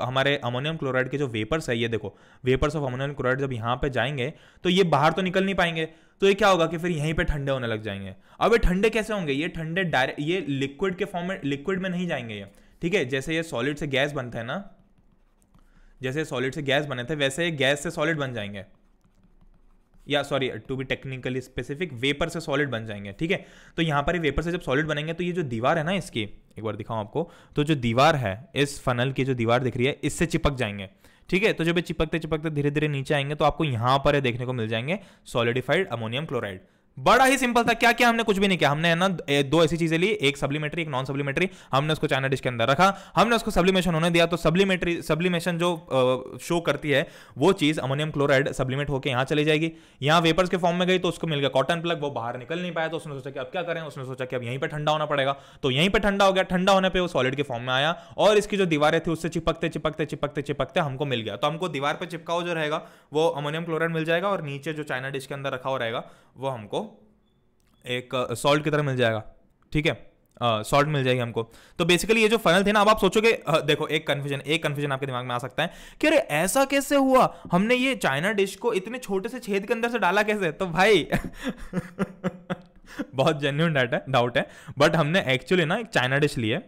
हमारे अमोनियम क्लोराइड के जो वेपर्स है, ये देखो वेपर्स ऑफ अमोनियम क्लोराइड जब यहाँ पे जाएंगे तो ये बाहर तो निकल नहीं पाएंगे, तो ये क्या होगा कि फिर यहीं पे ठंडे होने लग जाएंगे। अब ये ठंडे कैसे होंगे, ये ठंडे डायरेक्ट ये लिक्विड के फॉर्म में, लिक्विड में नहीं जाएंगे ये। ठीक है, जैसे ये सॉलिड से गैस बनता है ना, जैसे सॉलिड से गैस बने थे वैसे गैस से सॉलिड बन जाएंगे, या sorry to be technically specific vapour से सॉलिड बन जाएंगे। ठीक है, तो यहां पर वेपर से जब सॉलिड बनेंगे तो ये जो दीवार है ना इसकी, एक बार दिखाऊं आपको, तो जो दीवार है इस फनल की जो दीवार दिख रही है इससे चिपक जाएंगे। ठीक है, तो जब ये चिपकते चिपकते धीरे धीरे नीचे आएंगे तो आपको यहां पर देखने को मिल जाएंगे सॉलिडिफाइड अमोनियम क्लोराइड। बड़ा ही सिंपल था। क्या क्या हमने कुछ भी नहीं किया, हमने ना दो ऐसी चीजें ली, एक सब्लिमेटरी एक नॉन सब्लिमेटरी, हमने उसको चाइना डिश के अंदर रखा, हमने उसको सब्लिमेशन होने दिया, तो सब्लिमेशन जो शो करती है वो चीज अमोनियम क्लोराइड सब्लिमेट होकर यहाँ चली जाएगी, यहाँ वेपर्स के फॉर्म में गई तो उसको मिल गया कॉटन प्लग, वो बाहर निकल नहीं पाया, तो उसने सोचा कि अब क्या करें, उसने सोचा कि अब यहीं पर ठंडा होना पड़ेगा, तो यहीं पर ठंडा हो गया। ठंडा होने पर वो सॉलिड के फॉर्म में आया और इसकी जो दीवारें थी उससे चिपकते चिपकते चिपकते चिपकते हमको मिल गया। तो हमको दीवार पर चिपका हुआ जो रहेगा वो अमोनियम क्लोराइड मिल जाएगा और नीचे जो चाइना डिश के अंदर रखा हुआ रहेगा वो हमको एक सॉल्ट की तरह मिल जाएगा। ठीक है, सॉल्ट मिल जाएगी हमको। तो बेसिकली ये जो फनल थे ना, अब आप सोचोगे देखो एक कंफ्यूजन आपके दिमाग में आ सकता है कि अरे ऐसा कैसे हुआ, हमने ये चाइना डिश को इतने छोटे से छेद के अंदर से डाला कैसे। तो भाई बहुत जेन्युइन डाउट है, बट हमने एक्चुअली ना एक चाइना डिश ली है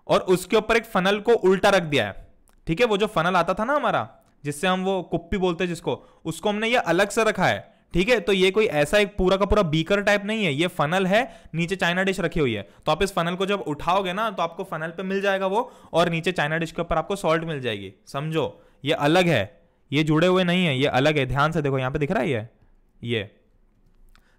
और उसके ऊपर एक फनल को उल्टा रख दिया है। ठीक है, वो जो फनल आता था ना हमारा जिससे हम वो कुप्पी बोलते हैं जिसको, उसको हमने ये अलग से रखा है, ठीक है। तो ये कोई ऐसा एक पूरा का पूरा बीकर टाइप नहीं है, ये फनल है, नीचे चाइना डिश रखी हुई है। तो आप इस फनल को जब उठाओगे ना तो आपको फनल पे मिल जाएगा वो, और नीचे चाइना डिश के ऊपर आपको सॉल्ट मिल जाएगी। समझो, ये अलग है, ये जुड़े हुए नहीं है, ये अलग है। ध्यान से देखो, यहां पे दिख रहा है ये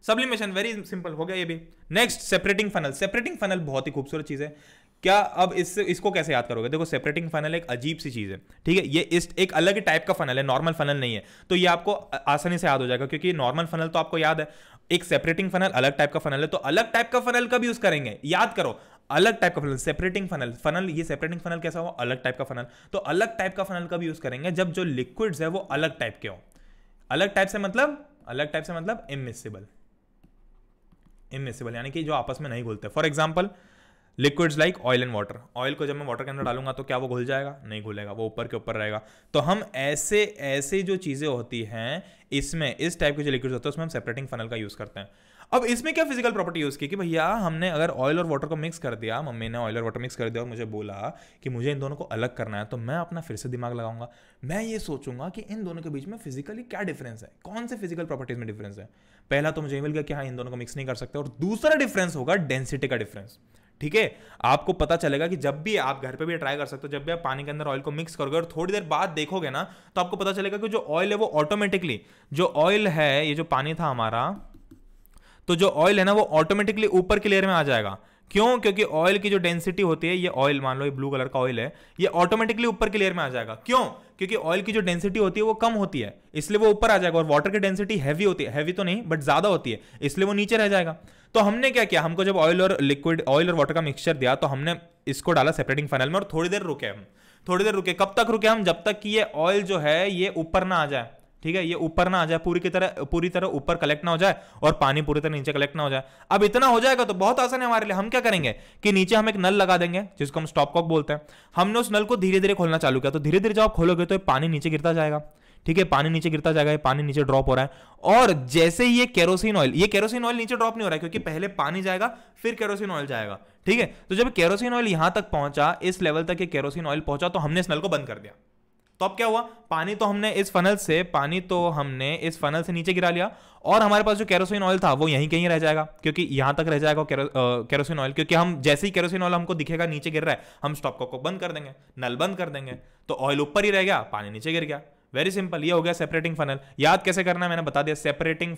सब्लिमेशन, वेरी सिंपल हो गया ये भी। Next, separating funnel. Separating funnel बहुत ही खूबसूरत चीज है। क्या अब इसको कैसे याद करोगे? देखो, सेपरेटिंग फनल एक अजीब सी चीज है, ठीक है। ये एक अलग टाइप का फनल है, नॉर्मल फनल नहीं है। तो ये आपको आसानी से याद हो जाएगा, क्योंकि नॉर्मल फनल तो आपको याद है, एक सेपरेटिंग फनल अलग टाइप का फनल है। तो अलग टाइप का फनल कब यूज करेंगे, याद करो, अलग टाइप का फनल, सेपरेटिंग फनल। ये सेपरेटिंग फनल कैसा हो, अलग टाइप का फनल। तो अलग टाइप का फनल कब यूज करेंगे, जब जो लिक्विड्स है वो अलग टाइप के हो। अलग टाइप से मतलब इमिसिबल, यानी कि जो आपस में नहीं घुलते। For example, liquids like oil and water. Oil को जब मैं वाटर के अंदर डालूंगा तो क्या वो घुल जाएगा? नहीं घुलेगा, वो ऊपर के ऊपर रहेगा। तो हम ऐसे जो चीजें होती हैं, इसमें इस टाइप के जो लिक्विड्स होते हैं उसमें हम सेपरेटिंग फनल का यूज करते हैं। अब इसमें क्या फिजिकल प्रॉपर्टी यूज की कि भैया हमने अगर ऑयल और वाटर को मिक्स कर दिया, मम्मी ने ऑयल और वाटर मिक्स कर दिया और मुझे बोला कि मुझे इन दोनों को अलग करना है, तो मैं अपना फिर से दिमाग लगाऊंगा। मैं ये सोचूंगा कि इन दोनों के बीच में फिजिकली क्या डिफरेंस है, कौन से फिजिकल प्रॉपर्टीज में डिफरेंस है। पहला तो मुझे मिल गया कि हाँ, इन दोनों को मिक्स नहीं कर सकते, और दूसरा डिफरेंस होगा डेंसिटी का डिफरेंस, ठीक है। आपको पता चलेगा कि जब भी आप घर पे भी ट्राई कर सकते हो, जब भी आप पानी के अंदर ऑयल को मिक्स करोगे और थोड़ी देर बाद देखोगे ना, तो आपको पता चलेगा कि जो ऑयल है वो ऑटोमेटिकली, जो ऑयल है, ये जो पानी था हमारा, तो जो ऑयल है ना वो ऑटोमेटिकली ऊपर की लेयर में आ जाएगा। क्यों? क्योंकि ऑयल की जो डेंसिटी होती है, ये ऑयल मान लो ये ब्लू कलर का ऑयल है, ये ऑटोमेटिकली ऊपर की लेयर में आ जाएगा। क्यों? क्योंकि ऑयल की जो डेंसिटी होती है वो कम होती है, इसलिए वो ऊपर आ जाएगा। और वाटर की डेंसिटी हैवी होती है, हैवी तो नहीं बट ज्यादा होती है, इसलिए वो नीचे रह जाएगा। तो हमने क्या किया, हमको जब ऑयल और वाटर का मिक्सचर दिया तो हमने इसको डाला सेपरेटिंग फनल में और थोड़ी देर रुके हम। कब तक रुके हम? जब तक कि ये ऑयल जो है ये ऊपर ना आ जाए, ठीक है, ये ऊपर ना आ जाए, पूरी तरह ऊपर कलेक्ट ना हो जाए और पानी पूरी तरह नीचे कलेक्ट ना हो जाए। अब इतना हो जाएगा तो बहुत आसान है हमारे लिए। हम क्या करेंगे कि नीचे हम एक नल लगा देंगे जिसको हम स्टॉप कॉक बोलते हैं। हमने उस नल को धीरे धीरे खोलना चालू किया, तो धीरे धीरे जब आप खोलोगे तो पानी नीचे गिरता जाएगा, ठीक है, पानी नीचे गिरता जाएगा, ये पानी नीचे ड्रॉप हो रहा है। और जैसे ही ये केरोसिन ऑयल नीचे ड्रॉप नहीं हो रहा है, क्योंकि पहले पानी जाएगा फिर केरोसिन ऑयल जाएगा, ठीक है। तो जब केरोसिन ऑयल यहां तक पहुंचा, इस लेवल तक ये केरोसिन ऑयल पहुंचा, तो हमने इस नल को बंद कर दिया। तो अब क्या हुआ, पानी तो हमने इस फनल से नीचे गिरा लिया, और हमारे पास जो केरोसिन ऑयल था वो यहीं कहीं रह जाएगा, क्योंकि यहां तक रह जाएगा केरोसिन ऑयल। क्योंकि हम जैसे ही केरोसिन ऑयल हमको दिखेगा नीचे गिर रहा है, हम स्टॉप कॉक को बंद कर देंगे, नल बंद कर देंगे, तो ऑयल ऊपर ही रह गया, पानी नीचे गिर गया। वेरी सिंपल, ये हो गया सेपरेटिंग फनल। याद कैसे करना है मैंने बता दिया। सेपरेटिंग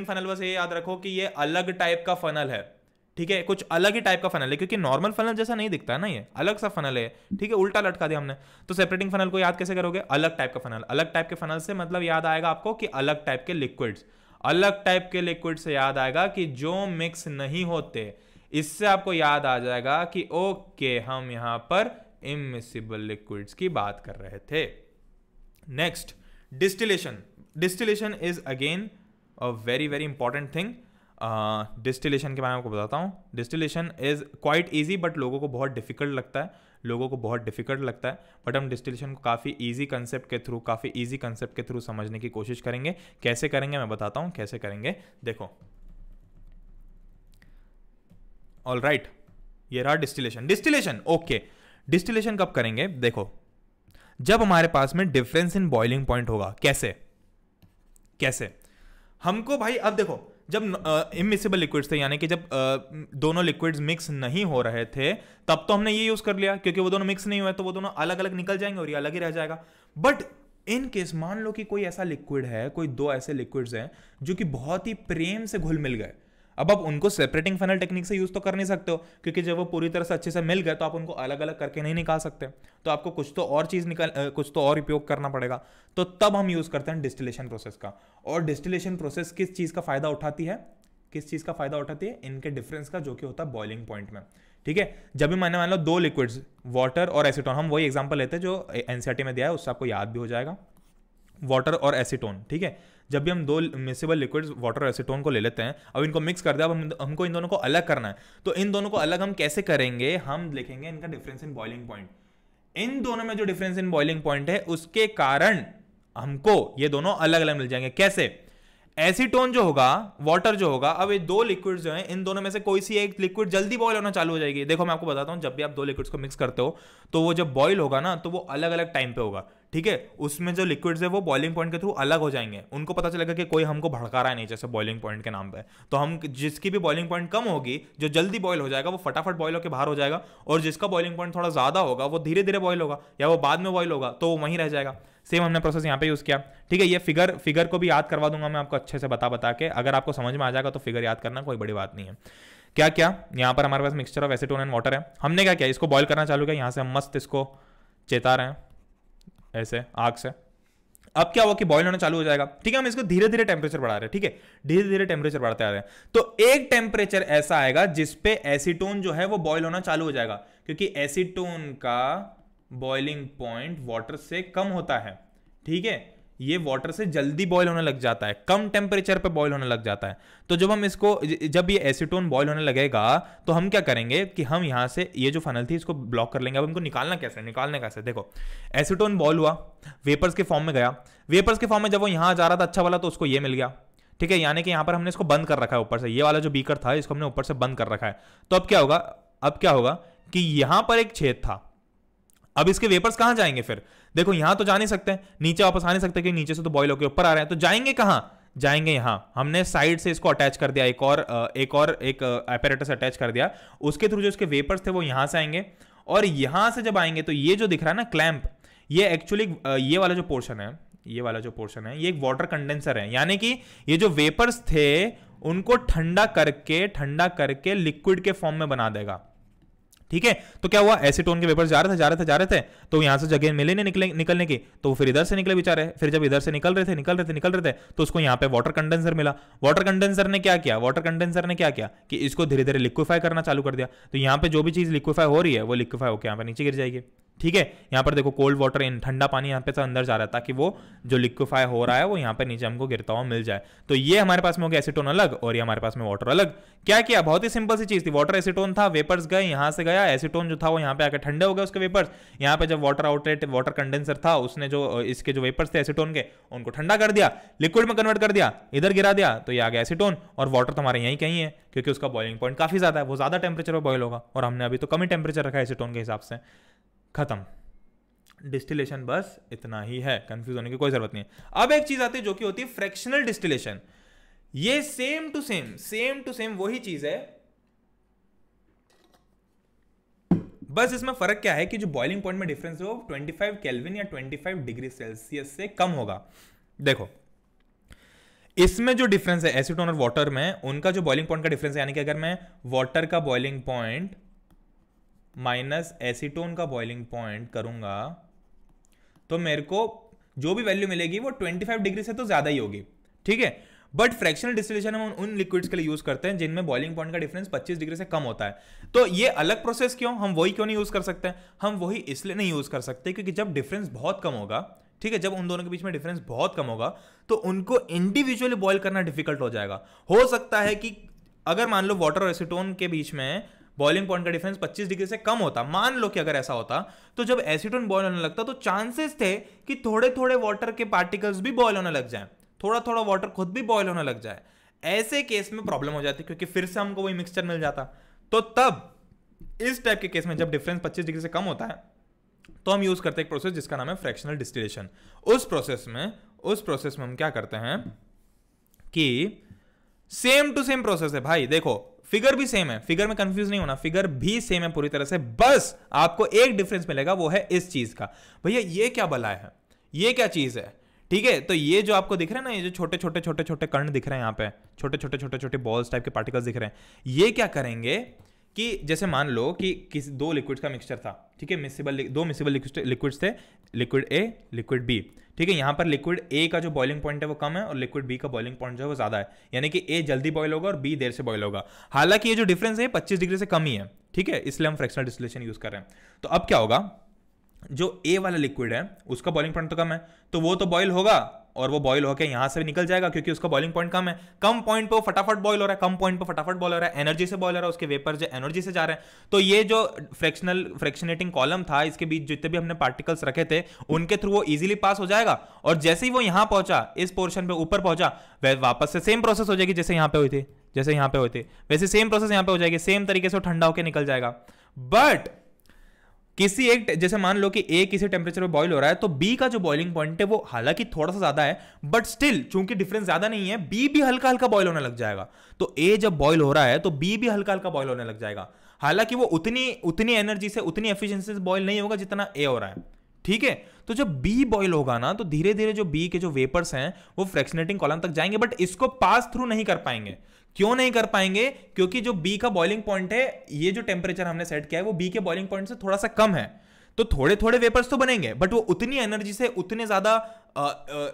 फनल बस ये याद रखो कि ये अलग टाइप का फनल है, ठीक है, कुछ अलग ही टाइप का फनल है, क्योंकि नॉर्मल फनल जैसा नहीं दिखता है ना, ये अलग सा फनल है, ठीक है, उल्टा लटका दिया हमने। तो सेपरेटिंग फनल को याद कैसे करोगे? अलग टाइप का फनल। अलग टाइप के फनल से मतलब याद आएगा आपको कि अलग टाइप के लिक्विड्स से याद आएगा कि जो मिक्स नहीं होते। इससे आपको याद आ जाएगा कि ओके, हम यहां पर इमिसिबल लिक्विड्स की बात कर रहे थे। Next, distillation is again a very very important thing. Distillation के बारे में आपको बताता हूँ। Distillation is quite easy, but लोगों को बहुत डिफिकल्ट लगता है। बट हम डिस्टिलेशन को काफ़ी ईजी कंसेप्ट के थ्रू समझने की कोशिश करेंगे। कैसे करेंगे मैं बताता हूँ कैसे करेंगे। देखो, ऑल राइट, ये रहा डिस्टिलेशन। ओके, डिस्टिलेशन कब करेंगे? देखो, जब हमारे पास में डिफरेंस इन बॉइलिंग पॉइंट होगा। कैसे हमको भाई, अब देखो, जब इमिसिबल लिक्विड्स थे, यानी कि जब दोनों लिक्विड्स मिक्स नहीं हो रहे थे, तब तो हमने ये यूज कर लिया, क्योंकि वो दोनों मिक्स नहीं हुए तो वो दोनों अलग अलग निकल जाएंगे और ये अलग ही रह जाएगा। बट इन केस मान लो कि कोई ऐसा लिक्विड है, कोई दो ऐसे लिक्विड्स हैं जो कि बहुत ही प्रेम से घुल मिल गए। अब आप उनको सेपरेटिंग फनल टेक्निक से यूज तो कर नहीं सकते हो, क्योंकि जब वो पूरी तरह से अच्छे से मिल गए तो आप उनको अलग अलग करके नहीं निकाल सकते। तो आपको कुछ तो और उपयोग करना पड़ेगा। तो तब हम यूज करते हैं डिस्टिलेशन प्रोसेस का। और डिस्टिलेशन प्रोसेस किस चीज का फायदा उठाती है? इनके डिफरेंस का, जो कि होता है बॉइलिंग पॉइंट में, ठीक है। जब भी मैंने मान लो दो लिक्विड्स, वाटर और एसीटोन, हम वही एग्जांपल लेते हैं जो एनसीईआरटी में दिया है, उससे आपको याद भी हो जाएगा, वाटर और एसीटोन, ठीक है। जब भी हम दो मिक्सेबल लिक्विड्स वाटर और एसीटोन को ले लेते हैं, अब इनको मिक्स कर दिया, अब हमको इन दोनों को अलग करना है। तो इन दोनों को अलग हम कैसे करेंगे? हम लिखेंगे इनका डिफरेंस इन बॉइलिंग पॉइंट। इन दोनों में जो डिफरेंस इन बॉइलिंग पॉइंट है, उसके कारण हमको ये दोनों अलग अलग मिल जाएंगे। कैसे? एसीटोन जो होगा, वाटर जो होगा, अब ये दो लिक्विड्स जो हैं, इन दोनों में से कोई सी एक लिक्विड जल्दी बॉयल होना चालू हो जाएगी। देखो मैं आपको बताता हूं, जब भी आप दो लिक्विड्स को मिक्स करते हो तो वो जब बॉयल होगा ना, तो वो अलग अलग टाइम पे होगा, ठीक है। उसमें जो लिक्विड्स है वो बॉइलिंग पॉइंट के थ्रू अलग हो जाएंगे। उनको पता चलेगा कि कोई हमको भड़का रहा है नहीं, जैसे बॉइलिंग पॉइंट के नाम पे, तो हम जिसकी भी बॉइलिंग पॉइंट कम होगी, जो जल्दी बॉयल हो जाएगा वो फटाफट बॉयल होकर बाहर हो जाएगा, और जिसका बॉइलिंग पॉइंट थोड़ा ज्यादा होगा वो धीरे धीरे बॉयल होगा या वो बाद में बॉयल होगा, तो वो वहीं रह जाएगा। सेम हमने प्रोसेस यहाँ पे यूज किया, ठीक है। ये फिगर को भी याद करवा दूंगा मैं आपको अच्छे से बता के, अगर आपको समझ में आ जाएगा तो फिगर याद करना कोई बड़ी बात नहीं है। क्या क्या यहाँ पर हमारे पास mixture of acetone and water है। हमने क्या किया, इसको बॉयल करना चालू किया, यहाँ से हम मस्त इसको चेता रहे हैं ऐसे आग से। अब क्या हुआ कि बॉयल होना चालू हो जाएगा, ठीक है। हम इसको धीरे धीरे टेम्परेचर बढ़ा रहे हैं, ठीक है, धीरे धीरे टेम्परेचर बढ़ाते आ रहे हैं। तो एक टेम्परेचर ऐसा आएगा जिसपे एसीटोन जो है वो बॉयल होना चालू हो जाएगा, क्योंकि एसीटोन का बॉइलिंग पॉइंट वाटर से कम होता है, ठीक है। ये वाटर से जल्दी बॉयल होने लग जाता है, कम टेम्परेचर पे बॉयल होने लग जाता है। तो जब हम इसको, जब ये एसीटोन बॉयल होने लगेगा तो हम क्या करेंगे कि हम यहां से ये जो फनल थी इसको ब्लॉक कर लेंगे। अब इनको निकालने कैसे, देखो एसीटोन बॉयल हुआ, वेपर्स के फॉर्म में गया, वेपर्स के फॉर्म में जब वो यहां जा रहा था अच्छा वाला, तो उसको ये मिल गया, ठीक है। यानी कि यहां पर हमने इसको बंद कर रखा है ऊपर से, ये वाला जो बीकर था इसको हमने ऊपर से बंद कर रखा है। तो अब क्या होगा कि यहां पर एक छेद था, अब इसके वेपर्स कहां जाएंगे फिर, देखो यहां तो जा नहीं सकते, नीचे वापस आ नहीं सकते, कि नीचे से तो बॉयल होकर ऊपर आ रहे हैं, तो जाएंगे कहां, जाएंगे यहां। हमने साइड से इसको अटैच कर दिया, एक एपैरेटस अटैच कर दिया, उसके थ्रू जो इसके वेपर्स थे वो यहां से आएंगे, और यहां से जब आएंगे तो ये जो दिख रहा है ना क्लैंप, ये एक्चुअली ये वाला जो पोर्शन है, ये एक वाटर कंडेंसर है। यानी कि ये जो वेपर्स थे उनको ठंडा करके लिक्विड के फॉर्म में बना देगा, ठीक है। तो क्या हुआ, एसीटोन के वेपर्स जा रहे थे, तो यहां से जगह मिले नहीं निकलने की, तो फिर इधर से निकले बेचारे। फिर जब इधर से निकल रहे थे तो उसको यहां पे वाटर कंडेंसर मिला। वाटर कंडेंसर ने क्या किया कि इसको धीरे धीरे लिक्विफाई करना चालू कर दिया। तो यहां पे जो भी चीज लिक्विफाई हो रही है वो लिक्विफाई होकर यहां पे नीचे गिर जाएगी, ठीक है। यहां पर देखो कोल्ड वाटर, इन ठंडा पानी यहां पे से अंदर जा रहा है, ताकि वो जो लिक्विफाई हो रहा है वो यहां पे नीचे हमको गिरता हुआ मिल जाए। तो ये हमारे पास में हो गया एसीटोन अलग, और ये हमारे पास में वाटर अलग। क्या किया, बहुत ही सिंपल सी चीज थी, वाटर एसीटोन था, वेपर्स गए, यहां से गया एसीटोन जो था वो यहां पे आकर ठंडे हो गए उसके वेपर्स। यहां पे जब वाटर आउटलेट, वाटर कंडेंसर था, उसने जो इसके जो वेपर्स थे एसीटोन के, उनको ठंडा कर दिया, लिक्विड में कन्वर्ट कर दिया, इधर गिरा दिया, तो ये आ गया एसीटोन। और वाटर तो हमारे यहीं कहीं है, क्योंकि उसका बॉइलिंग पॉइंट काफी ज्यादा है, वो ज्यादा टेम्परेचर पर बॉयल होगा, और हमने अभी तो कम ही टेम्परेचर रखा है एसीटोन के हिसाब से। खत्म, डिस्टिलेशन बस इतना ही है, कंफ्यूज होने की कोई जरूरत नहीं है। अब एक चीज आती है जो कि होती है फ्रैक्शनल डिस्टिलेशन। ये सेम टू सेम वही चीज है, बस इसमें फर्क क्या है कि जो बॉइलिंग पॉइंट में डिफरेंस है वो 25 केल्विन या 25 डिग्री सेल्सियस से कम होगा। देखो इसमें जो डिफरेंस है एसीटोन और वाटर में, उनका जो बॉइलिंग पॉइंट का डिफरेंस है, यानी कि अगर मैं वाटर का बॉइलिंग पॉइंट माइनस एसीटोन का बॉइलिंग पॉइंट करूंगा तो मेरे को जो भी वैल्यू मिलेगी वो 25 डिग्री से तो ज्यादा ही होगी, ठीक है। बट फ्रैक्शनल डिस्टिलेशन हम उन लिक्विड्स के लिए यूज करते हैं जिनमें बॉइलिंग पॉइंट का डिफरेंस 25 डिग्री से कम होता है। तो ये अलग प्रोसेस क्यों, हम वही क्यों नहीं यूज कर सकते, हम वही इसलिए नहीं यूज कर सकते क्योंकि जब डिफरेंस बहुत कम होगा, ठीक है, जब उन दोनों के बीच में डिफरेंस बहुत कम होगा तो उनको इंडिविजुअली बॉयल करना डिफिकल्ट हो जाएगा। हो सकता है कि अगर मान लो वाटर और एसीटोन के बीच में बॉइलिंग पॉइंट का डिफरेंस 25 डिग्री से कम होता, मान लो कि अगर ऐसा होता, तो जब एसीटोन बॉयल होने लगता तो चांसेस थे कि थोड़े थोड़े वाटर के पार्टिकल्स भी बॉयल होने लग जाएं, थोड़ा थोड़ा वाटर खुद भी बॉयल होने लग जाए। ऐसे केस में प्रॉब्लम हो जाती क्योंकि फिर से हमको वही मिक्सचर मिल जाता। तो तब इस टाइप के केस में जब डिफरेंस 25 डिग्री से कम होता है तो हम यूज करते हैं एक प्रोसेस जिसका नाम है फ्रैक्शनल डिस्टिलेशन। उस प्रोसेस में हम क्या करते हैं कि सेम टू सेम प्रोसेस है भाई। देखो फिगर भी सेम है, फिगर में कंफ्यूज नहीं होना, फिगर भी सेम है पूरी तरह से, बस आपको एक डिफरेंस मिलेगा, वो है इस चीज का। भैया ये क्या बलाय है, ये क्या चीज है, ठीक है। तो ये जो आपको दिख रहा है ना, ये जो छोटे छोटे कण दिख रहे हैं यहाँ पे, छोटे बॉल्स टाइप के पार्टिकल्स दिख रहे हैं, ये क्या करेंगे कि जैसे मान लो कि किसी दो लिक्विड्स का मिक्सचर था, ठीक है, दो मिसिबल लिक्विड्स थे, लिक्विड ए लिक्विड बी, ठीक है। यहां पर लिक्विड ए का जो बॉइलिंग पॉइंट है वो कम है और लिक्विड बी का बॉइलिंग पॉइंट जो है वो ज्यादा है, यानी कि ए जल्दी बॉयल होगा और बी देर से बॉयल होगा। हालांकि ये जो डिफरेंस है 25 डिग्री से कम ही है, ठीक है, इसलिए हम फ्रैक्शनल डिस्टिलेशन यूज कर रहे हैं। तो अब क्या होगा, जो ए वाला लिक्विड है उसका बॉइलिंग पॉइंट तो कम है, तो वो तो बॉयल होगा और वो बॉयल होकर यहाँ से भी निकल जाएगा क्योंकि उसका बॉइलिंग पॉइंट कम है, कम पॉइंट पे वो फटाफट बॉयल हो रहा है, कम पॉइंट पे फटाफट बॉयल हो रहा है, एनर्जी से बॉयल हो रहा है, उसके वेपर जो एनर्जी से जा रहे हैं। तो ये जो फ्रैक्शनेटिंग कॉलम था, इसके बीच जितने भी हमने पार्टिकल्स रखे थे उनके थ्रू वो इजीली पास हो जाएगा, और जैसे ही वो यहाँ पहुंचा, इस पोर्शन पे ऊपर पहुंचा, वह वापस से सेम प्रोसेस हो जाएगी जैसे यहाँ पे हुई थी, जैसे यहाँ पे हुई थी वैसे सेम प्रोसेस यहाँ पे हो जाएगी, सेम तरीके से वो ठंडा होकर निकल जाएगा। बट किसी एक, जैसे मान लो कि ए किसी टेम्परेचर पे बॉईल हो रहा है, तो बी का जो बॉइलिंग पॉइंट है वो हालांकि थोड़ा सा ज्यादा है, बट स्टिल चूंकि डिफरेंस ज्यादा नहीं है, बी भी हल्का हल्का बॉईल होने लग जाएगा। तो ए जब बॉईल हो रहा है तो बी भी हल्का हल्का बॉईल होने लग जाएगा, हालांकि वो उतनी एनर्जी से, उतनी एफिशिएंसी से बॉईल नहीं होगा जितना ए हो रहा है। ठीक है, तो जब बी बॉईल होगा ना, तो धीरे धीरे जो बी के जो वेपर्स हैं वो फ्रैक्शनेटिंग कॉलम तक जाएंगे, बट इसको पास थ्रू नहीं कर पाएंगे। क्यों नहीं कर पाएंगे? क्योंकि जो बी का बॉइलिंग पॉइंट है, ये जो टेम्परेचर हमने सेट किया है वो बी के बॉइलिंग पॉइंट से थोड़ा सा कम है, तो थोड़े थोड़े वेपर्स तो बनेंगे, बट वो उतनी एनर्जी से, उतने ज्यादा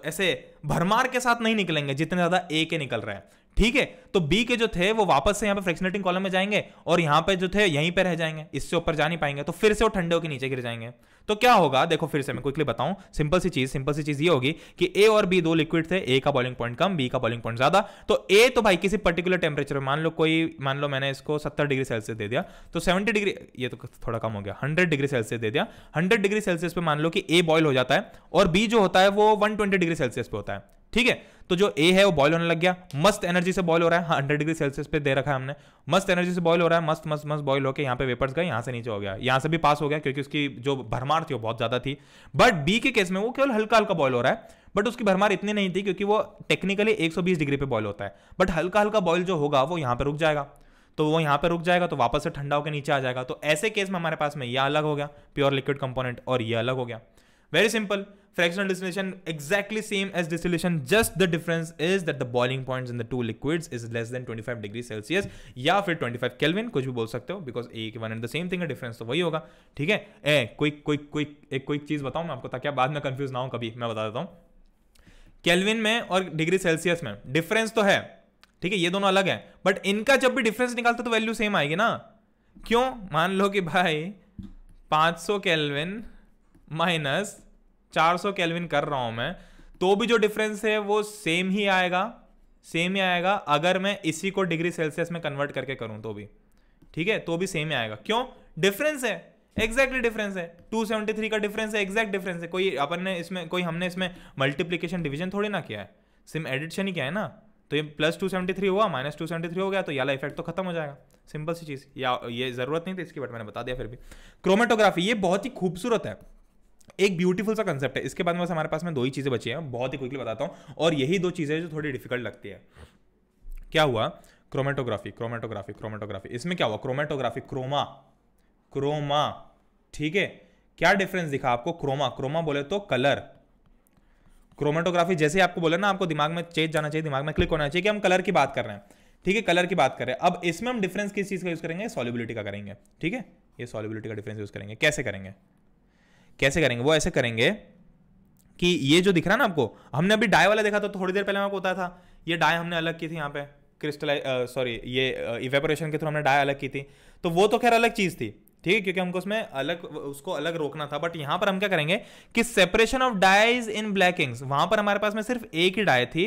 ऐसे भरमार के साथ नहीं निकलेंगे जितने ज्यादा ए के निकल रहे हैं। ठीक है, तो बी के जो थे वो वापस से यहाँ पे फ्रैक्शनेटिंग कॉलम में जाएंगे, और यहाँ पे जो थे यहीं पे रह जाएंगे, इससे ऊपर जा नहीं पाएंगे, तो फिर से वो ठंडे होकर नीचे गिर जाएंगे। तो क्या होगा, देखो फिर से मैं क्विकली बताऊं, सिंपल सी चीज ये होगी कि ए और बी दो लिक्विड थे, ए का बॉइलिंग पॉइंट कम, बी का बॉइलिंग पॉइंट ज्यादा। तो ए तो भाई किसी पर्टिकुलर टेम्परेचर में, मान लो मैंने इसको 70 डिग्री सेल्सियस दे दिया, तो 70 डिग्री, ये तो थोड़ा कम हो गया, 100 डिग्री सेल्सियस दे दिया, 100 डिग्री सेल्सियस पे मान लो कि ए बॉयल हो जाता है, और बी जो होता है वो 120 डिग्री सेल्सियस पे होता है। ठीक है, तो जो ए है वो बॉयल होने लग गया, मस्त एनर्जी से बॉयल हो रहा है, 100 डिग्री सेल्सियस पे दे रखा है हमने, मस्त एनर्जी से बॉयल हो रहा है, मस्त मस्त मस्त बॉयल होकर यहाँ पे वेपर्स गए, यहाँ से नीचे हो गया, यहाँ से भी पास हो गया क्योंकि उसकी जो भरमार थी वो बहुत ज्यादा थी। बट बी के केस में वो केवल हल्का हल्का बॉयल हो रहा है, बट उसकी भरमार इतनी नहीं थी क्योंकि वो टेक्निकली 120 डिग्री पे बॉयल होता है, बट हल्का हल्का बॉयल जो होगा वो यहाँ पे रुक जाएगा, तो वो यहाँ पे रुक जाएगा, तो वापस से ठंडा होकर नीचे आ जाएगा। तो ऐसे केस में हमारे पास में यह अलग हो गया प्योर लिक्विड कंपोनेंट, और ये अलग हो गया। Very simple. Fractional distillation exactly same as distillation. Just the difference is that the boiling points in the two liquids is less than 25 degrees Celsius या फिर 25 Kelvin, कुछ भी बोल सकते हो, because एक one and the same thing है, difference तो वही होगा। ठीक है, कोई चीज बताऊं मैं आपको ताकि आप बाद में कंफ्यूज ना हो कभी, मैं बता देता हूं। केल्विन में और डिग्री सेल्सियस में डिफरेंस तो है, ठीक है, ये दोनों अलग है, बट इनका जब भी डिफरेंस निकालते तो वैल्यू सेम आएगी ना। क्यों? मान लो कि भाई 500 केल्विन माइनस 400 केल्विन कर रहा हूं मैं, तो भी जो डिफरेंस है वो सेम ही आएगा, अगर मैं इसी को डिग्री सेल्सियस में कन्वर्ट करके करूं तो भी, ठीक है, तो भी सेम ही आएगा। क्यों? डिफरेंस है, एग्जैक्टली डिफरेंस है, 273 का डिफरेंस है, एग्जैक्ट डिफरेंस है। कोई हमने इसमें मल्टीप्लीकेशन डिवीजन थोड़ी ना किया है, सिर्फ एडिशन ही किया है ना। तो ये प्लस 273 हुआ, माइनस 273 हो गया, तो ये वाला इफेक्ट तो खत्म हो जाएगा। सिंपल सी चीज, या ये जरूरत नहीं थी इसकी, बट मैंने बता दिया फिर भी। क्रोमेटोग्राफी ये बहुत ही खूबसूरत है, एक ब्यूटीफुल सा कंसेप्ट है। इसके बाद में बस हमारे पास में दो ही चीजें बची हैं, बहुत ही क्विकली बताता हूं, और यही दो चीजें जो थोड़ी डिफिकल्ट लगती है। क्या हुआ? क्रोमेटोग्राफी। इसमें क्या हुआ? क्रोमेटोग्राफी, क्रोमा, ठीक है। क्या डिफरेंस दिखा आपको? क्रोमा बोले तो कलर। क्रोमेटोग्राफी जैसे ही आपको बोले ना, आपको दिमाग में चेंज जाना चाहिए, दिमाग में क्लिक होना चाहिए कि हम कलर की बात कर रहे हैं, ठीक है, कलर की बात कर रहे हैं। अब इसमें हम डिफरेंस किस चीज का यूज करेंगे? सॉल्युबिलिटी का करेंगे, ठीक है, ये सॉल्युबिलिटी का डिफरेंस यूज करेंगे। कैसे करेंगे? वो ऐसे करेंगे कि ये जो दिख रहा है ना आपको, हमने अभी डाई वाला देखा था, थोड़ी देर पहले मैं आपको बताया था, ये डाई हमने अलग की थी यहाँ पे ये इवेपोरेशन के थ्रू हमने डाई अलग की थी, तो वो तो खैर अलग चीज थी, ठीक है, क्योंकि हमको उसको अलग रोकना था। बट यहां पर हम क्या करेंगे कि separation of dyes in black inks, वहां पर हमारे पास में सिर्फ एक ही डाई थी,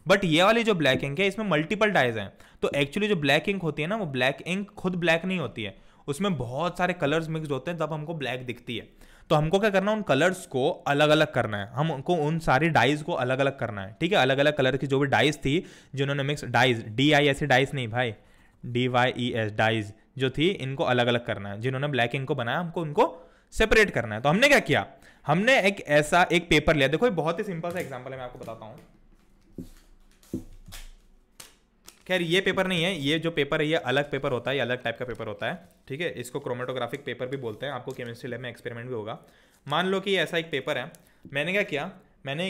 बट ये वाली जो ब्लैक इंक है इसमें मल्टीपल डाइज हैं। तो एक्चुअली जो ब्लैक इंक होती है ना, वो ब्लैक इंक खुद ब्लैक नहीं होती है, उसमें बहुत सारे कलर्स मिक्स होते हैं, तब हमको ब्लैक दिखती है। तो हमको क्या करना है, उन कलर्स को अलग अलग करना है, हमको उन सारी डाइज को अलग अलग करना है, ठीक है। अलग अलग कलर की जो भी डाइज थी, जिन्होंने मिक्स डाइज, DIS डाइज नहीं भाई, DYES डाइज जो थी, इनको अलग अलग करना है। जिन्होंने ब्लैक इंक को बनाया, हमको उनको सेपरेट करना है। तो हमने क्या किया, हमने एक पेपर लिया। देखो ये बहुत ही सिंपल सा एग्जांपल है, मैं आपको बताता हूं। खैर ये पेपर नहीं है, ये जो पेपर है ये अलग पेपर होता है, ये अलग टाइप का पेपर होता है, ठीक है। इसको क्रोमेटोग्राफिक पेपर भी बोलते हैं, आपको केमिस्ट्री लैब में एक्सपेरिमेंट भी होगा। मान लो कि ऐसा एक पेपर है, मैंने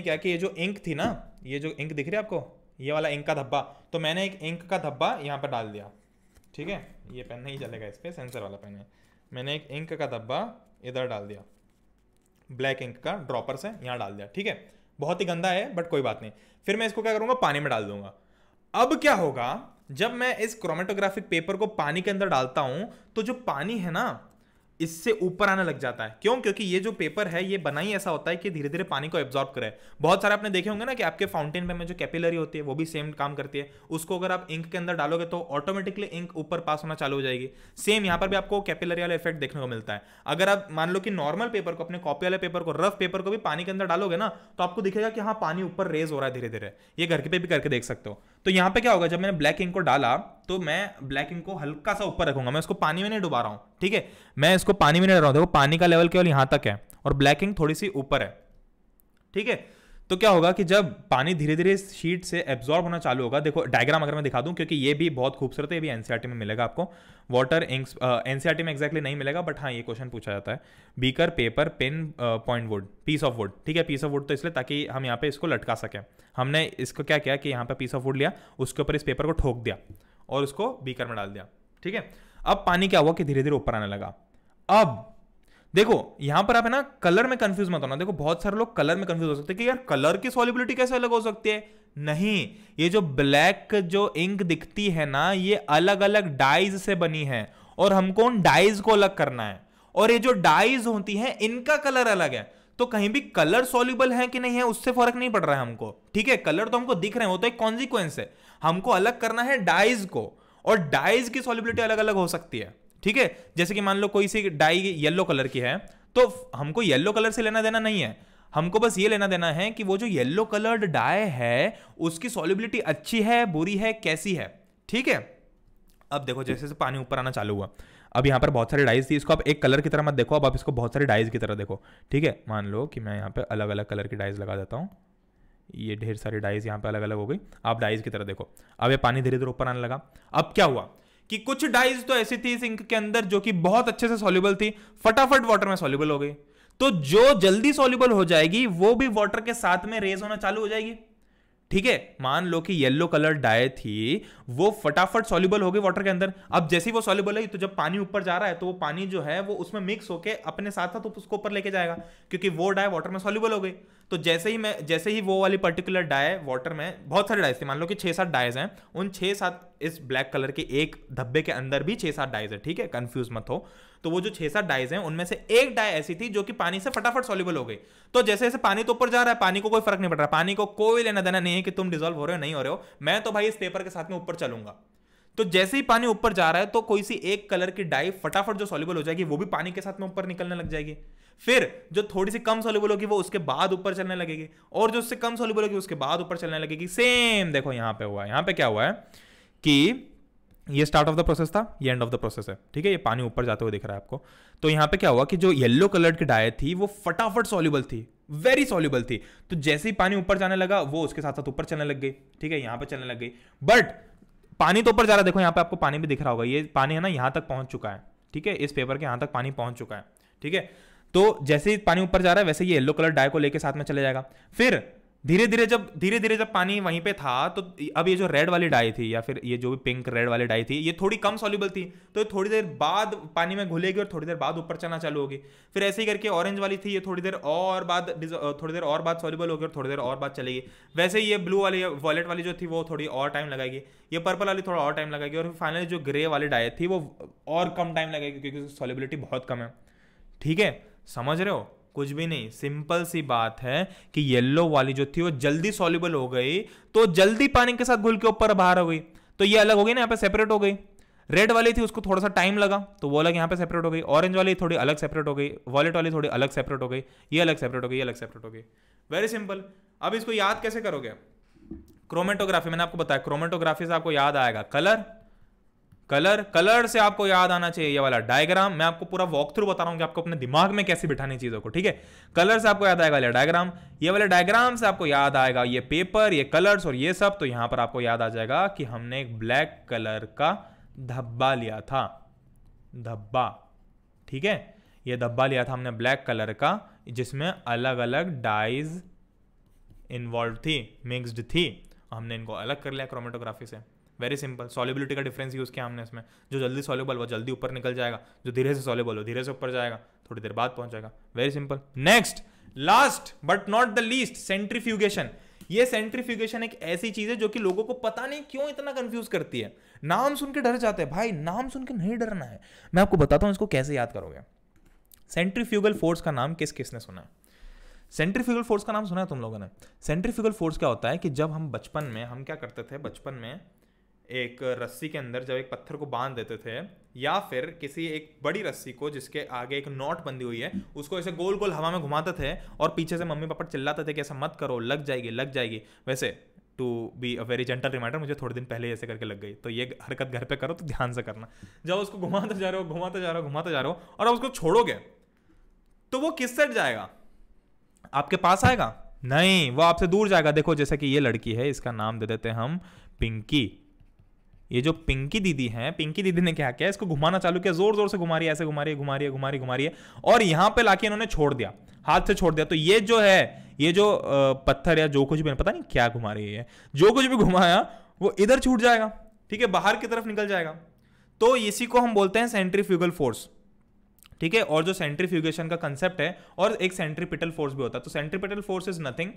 क्या कि ये जो इंक थी ना, ये जो इंक दिख रही है आपको, ये वाला इंक का धब्बा, तो मैंने एक इंक का धब्बा यहाँ पर डाल दिया, ठीक है। ये पेन नहीं चलेगा, इस पर सेंसर वाला पेन है। मैंने एक इंक का धब्बा इधर डाल दिया, ब्लैक इंक का ड्रॉपर से यहाँ डाल दिया, ठीक है। बहुत ही गंदा है बट कोई बात नहीं। फिर मैं इसको क्या करूँगा, पानी में डाल दूंगा। अब क्या होगा, जब मैं इस क्रोमेटोग्राफिक पेपर को पानी के अंदर डालता हूं, तो जो पानी है ना, इससे ऊपर आने लग जाता है। क्यों? क्योंकि ये जो पेपर है ये बना ही ऐसा होता है कि धीरे धीरे पानी को एब्जॉर्ब करे। बहुत सारे आपने देखे होंगे ना कि आपके फाउंटेन पे में जो कैपिलरी होती है वो भी सेम काम करती है। उसको अगर आप इंक के अंदर डालोगे तो ऑटोमेटिकली इंक ऊपर पास होना चालू हो जाएगी। सेम यहाँ पर भी आपको कैपिलरी वाला इफेक्ट देखने को मिलता है। अगर आप मान लो कि नॉर्मल पेपर को, अपने कॉपी वाले पेपर को, रफ पेपर को भी पानी के अंदर डालोगे ना तो आपको दिखेगा कि हाँ पानी ऊपर रेज हो रहा है धीरे धीरे। ये घर के पे भी करके देख सकते हो। तो यहाँ पे क्या होगा, जब मैंने ब्लैक इंक को डाला तो मैं ब्लैक इंक को हल्का सा ऊपर रखूंगा, मैं इसको पानी में नहीं डुबा रहा हूं, ठीक है, मैं इसको पानी में नहीं डाल रहा हूं। देखो पानी का लेवल केवल यहां तक है और ब्लैक इंक थोड़ी सी ऊपर है, ठीक है। तो क्या होगा कि जब पानी धीरे धीरे शीट से एब्जॉर्ब होना चालू होगा, देखो डायग्राम अगर मैं दिखा दूं, क्योंकि ये भी बहुत खूबसूरत है, ये भी एनसीईआरटी में मिलेगा आपको। वाटर इंक्स एनसीईआरटी में एक्जैक्टली नहीं मिलेगा, बट हाँ ये क्वेश्चन पूछा जाता है। Beaker, paper, pen, point wood, piece of wood, ठीक है। पीस ऑफ वुड तो इसलिए ताकि हम यहाँ पे इसको लटका सकें। हमने इसको क्या किया कि यहाँ पे पीस ऑफ वुड लिया, उसके ऊपर इस पेपर को ठोक दिया और उसको बीकर में डाल दिया, ठीक है। अब पानी क्या हुआ कि धीरे धीरे ऊपर आने लगा। अब देखो यहां पर आप है ना कलर में कंफ्यूज मत होना। देखो बहुत सारे लोग कलर में कंफ्यूज हो सकते हैं कि यार कलर की सॉल्युबिलिटी कैसे अलग हो सकती है। नहीं, ये जो ब्लैक जो इंक दिखती है ना ये अलग अलग डाइज से बनी है और हमको उन डाइज को अलग करना है। और ये जो डाइज होती हैं इनका कलर अलग है, तो कहीं भी कलर सॉल्युबल है कि नहीं है उससे फर्क नहीं पड़ रहा है हमको, ठीक है। कलर तो हमको दिख रहे हैं, वो तो एक कॉन्सिक्वेंस है। हमको अलग करना है डाइज को, और डाइज की सॉल्युबिलिटी अलग अलग हो सकती है, ठीक है। जैसे कि मान लो कोई सी डाई येलो कलर की है तो हमको येलो कलर से लेना देना नहीं है, हमको बस ये लेना देना है कि वो जो येलो कलर्ड डाई है उसकी सॉल्युबिलिटी अच्छी है, बुरी है, कैसी है, ठीक है। अब देखो जैसे से पानी ऊपर आना चालू हुआ, अब यहाँ पर बहुत सारी डाइज थी, इसको आप एक कलर की तरह मत देखो, अब आप इसको बहुत सारी डाइज की तरह देखो, ठीक है। मान लो कि मैं यहाँ पे अलग अलग कलर की डाइज लगा देता हूँ, ये ढेर सारी डाइज यहाँ पे अलग अलग हो गई। आप डाइज की तरह देखो, अब ये पानी धीरे धीरे ऊपर आने लगा। अब क्या हुआ कि कुछ डाइज तो ऐसी थी इस इंक के अंदर जो कि बहुत अच्छे से सॉल्युबल थी, फटाफट वाटर में सॉल्युबल हो गई। तो जो जल्दी सॉल्युबल हो जाएगी वो भी वाटर के साथ में रेज होना चालू हो जाएगी, ठीक है। मान लो कि येलो कलर डाई थी, वो फटाफट सॉल्युबल हो गई वाटर के अंदर। अब जैसे ही वो सॉल्युबल है तो जब पानी ऊपर जा रहा है तो वो पानी जो है वो उसमें मिक्स होके अपने साथ साथ उसको ऊपर लेके जाएगा, क्योंकि वो डाई वाटर में सॉल्युबल हो गई। तो जैसे ही वो वाली पर्टिकुलर डाई वाटर में, बहुत सारे डाइज थे, मान लो कि 6-7 डाइज हैं, उन 6-7 इस ब्लैक कलर के एक धब्बे के अंदर भी 6-7 डाइज है, ठीक है, कंफ्यूज मत हो। तो वो जो 6-7 डाइज हैं उनमें से एक डाई ऐसी थी जो कि पानी से फटाफट सॉल्युबल हो गई। तो जैसे जैसे पानी तो ऊपर जा रहा है, पानी को कोई फर्क नहीं पड़ रहा, पानी को कोई लेना देना नहीं है कि तुम डिजोल्व हो रहे हो नहीं हो रहे हो, मैं तो भाई इस पेपर के साथ में ऊपर चलूंगा। तो जैसे ही पानी ऊपर जा रहा है तो कोई सी एक कलर की डाई फटाफट जो सॉल्युबल हो जाएगी वो भी पानी के साथ में ऊपर निकलने लग जाएगी। फिर जो थोड़ी सी कम सॉल्युबल होगी वो उसके बाद ऊपर चलने लगेगी, और जो उससे कम सॉल्युबल होगी उसके बाद ऊपर चलने लगेगी। सेम देखो यहां पे हुआ है, यहां पे क्या हुआ है कि ये स्टार्ट ऑफ द प्रोसेस था, ये एंड ऑफ द प्रोसेस है, ठीक है। ये पानी ऊपर जाते हुए दिख रहा है आपको। तो यहां पे क्या हुआ कि जो येलो कलर की डाई थी वो फटाफट सॉल्युबल थी, वेरी सॉल्युबल थी। तो जैसे ही पानी ऊपर जाने लगा वो उसके साथ साथ ऊपर चलने लग गई, ठीक है, यहां पे चलने लग गई। बट पानी तो ऊपर जा रहा है, देखो यहाँ पे आपको पानी भी दिख रहा होगा, ये पानी है ना यहाँ तक पहुंच चुका है, ठीक है, इस पेपर के यहाँ तक पानी पहुंच चुका है, ठीक है। तो जैसे ही पानी ऊपर जा रहा है वैसे ये येलो कलर डाई को लेके साथ में चले जाएगा। फिर धीरे धीरे जब पानी वहीं पे था तो अब ये जो रेड वाली डाई थी या फिर ये जो भी पिंक रेड वाली डाई थी ये थोड़ी कम सॉल्युबल थी, तो थोड़ी देर बाद पानी में घुलेगी और थोड़ी देर बाद ऊपर चलना चालू होगी। फिर ऐसे ही करके ऑरेंज वाली थी, ये थोड़ी देर और बाद सॉल्युबल होगी और थोड़ी देर और बाद चलेगी। वैसे ये ब्लू वाली वॉलेट वाली जो थी वो थोड़ी और टाइम लगाएगी, ये पर्पल वाली थोड़ा और टाइम लगाएगी, और फाइनली जो ग्रे वाली डाई थी वो और कम टाइम लगेगी क्योंकि सॉल्युबिलिटी बहुत कम है, ठीक है। समझ रहे हो? कुछ भी नहीं, सिंपल सी बात है कि येलो वाली जो थी वो जल्दी सॉल्युबल हो गई तो जल्दी पानी के साथ घुल के ऊपर बाहर हो गई, तो ये अलग हो गई ना, यहाँ पे सेपरेट हो गई। रेड वाली थी उसको थोड़ा सा टाइम लगा तो वो अलग यहाँ पे सेपरेट हो गई, ऑरेंज वाली थोड़ी अलग सेपरेट हो गई, वॉलेट वाली थोड़ी अलग सेपरेट हो गई, ये अलग सेपरेट हो गई, ये अलग सेपरेट हो गई। Very simple. अब इसको याद कैसे करोगे? क्रोमेटोग्राफी, मैंने आपको बताया क्रोमेटोग्राफी से आपको याद आएगा कलर से आपको याद आना चाहिए ये वाला डायग्राम। मैं आपको पूरा वॉक थ्रू बता रहा हूं कि आपको अपने दिमाग में कैसे बिठानी चीजों को, ठीक है। कलर से आपको याद आएगा ये डायग्राम, ये वाले डायग्राम से आपको याद आएगा ये पेपर, ये कलर्स और ये सब। तो यहां पर आपको याद आ जाएगा कि हमने एक ब्लैक कलर का धब्बा लिया था, धब्बा, ठीक है। ये धब्बा लिया था हमने ब्लैक कलर का, जिसमें अलग अलग डाइज इन्वॉल्व थी, मिक्स्ड थी। हमने इनको अलग कर लिया क्रोमेटोग्राफी से। Very simple. सॉल्युबिलिटी का डिफरेंस यूज किया हमने इसमें। जो जल्दी सॉल्युबल वो जल्दी ऊपर निकल जाएगा, जो धीरे से सॉल्युबल वो धीरे से ऊपर जाएगा, थोड़ी देर बाद पहुंच जाएगा। Very simple. Next, last but not the least, centrifugation. ये सेंट्रीफ्यूगेशन एक ऐसी चीज है जो कि लोगों को पता नहीं क्यों इतना कंफ्यूज करती है। नाम सुन के डर जाते हैं। भाई नाम सुन के नहीं डरना है, मैं आपको बताता हूं इसको कैसे याद करोगे। सेंट्रीफ्यूगल फोर्स का नाम किसने सुना है? सेंट्रीफ्यूगल फोर्स का नाम सुना है तुम लोगों ने? सेंट्रीफ्यूगल फोर्स क्या होता है कि जब हम बचपन में हम क्या करते थे, बचपन में एक रस्सी के अंदर जब एक पत्थर को बांध देते थे, या फिर किसी एक बड़ी रस्सी को जिसके आगे एक नॉट बंधी हुई है उसको ऐसे गोल गोल हवा में घुमाते थे, और पीछे से मम्मी पापा चिल्लाते थे कि ऐसा मत करो, लग जाएगी लग जाएगी। वैसे to be a very gentle reminder, मुझे थोड़े दिन पहले ऐसे करके लग गई, तो ये हरकत घर पे करो तो ध्यान से करना। जब उसको घुमाते जा रहे हो घुमाते जा रहे हो घुमाते जा रहे हो और आप उसको छोड़ोगे तो वो किस साइड जाएगा? आपके पास आएगा? नहीं, वो आपसे दूर जाएगा। देखो जैसे कि ये लड़की है, इसका नाम दे देते हैं हम पिंकी। ये जो पिंकी दीदी हैं, पिंकी दीदी ने क्या किया, इसको घुमाना चालू किया, जोर जोर से घुमा रही है, ऐसे घुमा रही है घुमा रही है घुमा रही घुमा रही है, और यहां पे लाके इन्होंने छोड़ दिया, हाथ से छोड़ दिया। तो ये जो है, ये जो पत्थर या जो कुछ भी, पता नहीं क्या घुमा रही है, जो कुछ भी घुमाया वो इधर छूट जाएगा, ठीक है, बाहर की तरफ निकल जाएगा। तो इसी को हम बोलते हैं सेंट्रीफ्यूगल फोर्स, ठीक है। और जो सेंट्रीफ्यूगेशन का कंसेप्ट है, और एक सेंट्रीपिटल फोर्स भी होता है। तो centripetal force is nothing,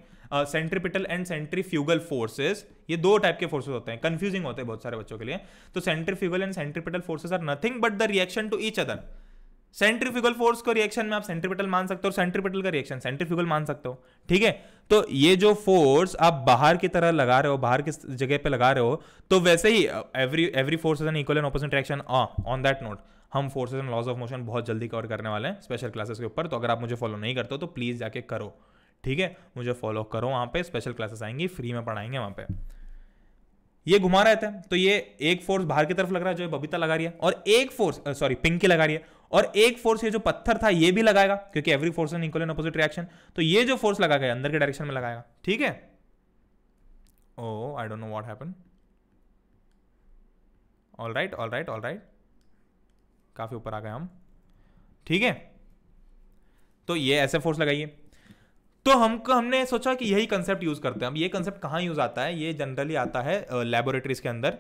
centripetal and centrifugal forces, ये दो टाइप के फोर्सेस होते हैं, कंफ्यूजिंग होते हैं बहुत सारे बच्चों के लिए। तो centrifugal and centripetal forces are nothing but the reaction to each other. Centrifugal force को रिएक्शन में आप सेंट्रीपिटल मान सकते हो, सेंट्रीपिटल का रिएक्शन सेंट्रीफ्यूगल मान सकते हो, ठीक है। तो ये जो फोर्स आप बाहर की तरह लगा रहे हो, बाहर की जगह पे लगा रहे हो, तो वैसे ही every force is an equal and opposite reaction. On that note, हम forces and laws of motion बहुत जल्दी कवर करने वाले हैं स्पेशल क्लासेस के ऊपर। तो अगर आप मुझे फॉलो नहीं करते हो तो प्लीज जाके करो, ठीक है, मुझे फॉलो करो। वहां पे स्पेशल क्लासेस आएंगी, फ्री में पढ़ाएंगे वहां पे। ये घुमा रहे थे, तो ये एक फोर्स बाहर की तरफ लग रहा है जो बबीता लगा रही है, और एक फोर्स सॉरी पिंकी लगा रही है, और एक फोर्स ये जो पत्थर था ये भी लगाएगा, क्योंकि every force an equal and opposite reaction. तो ये जो फोर्स लगा गया अंदर के डायरेक्शन में लगाएगा, ठीक है। Oh I don't know what happened. All right all right all right, काफी ऊपर आ गए हम, ठीक है। तो ये ऐसे फोर्स लगाइए। तो हमने सोचा कि यही कंसेप्ट यूज करते हैं। अब ये कंसेप्ट कहां यूज आता है? ये जनरली आता है लैबोरेटरीज के अंदर।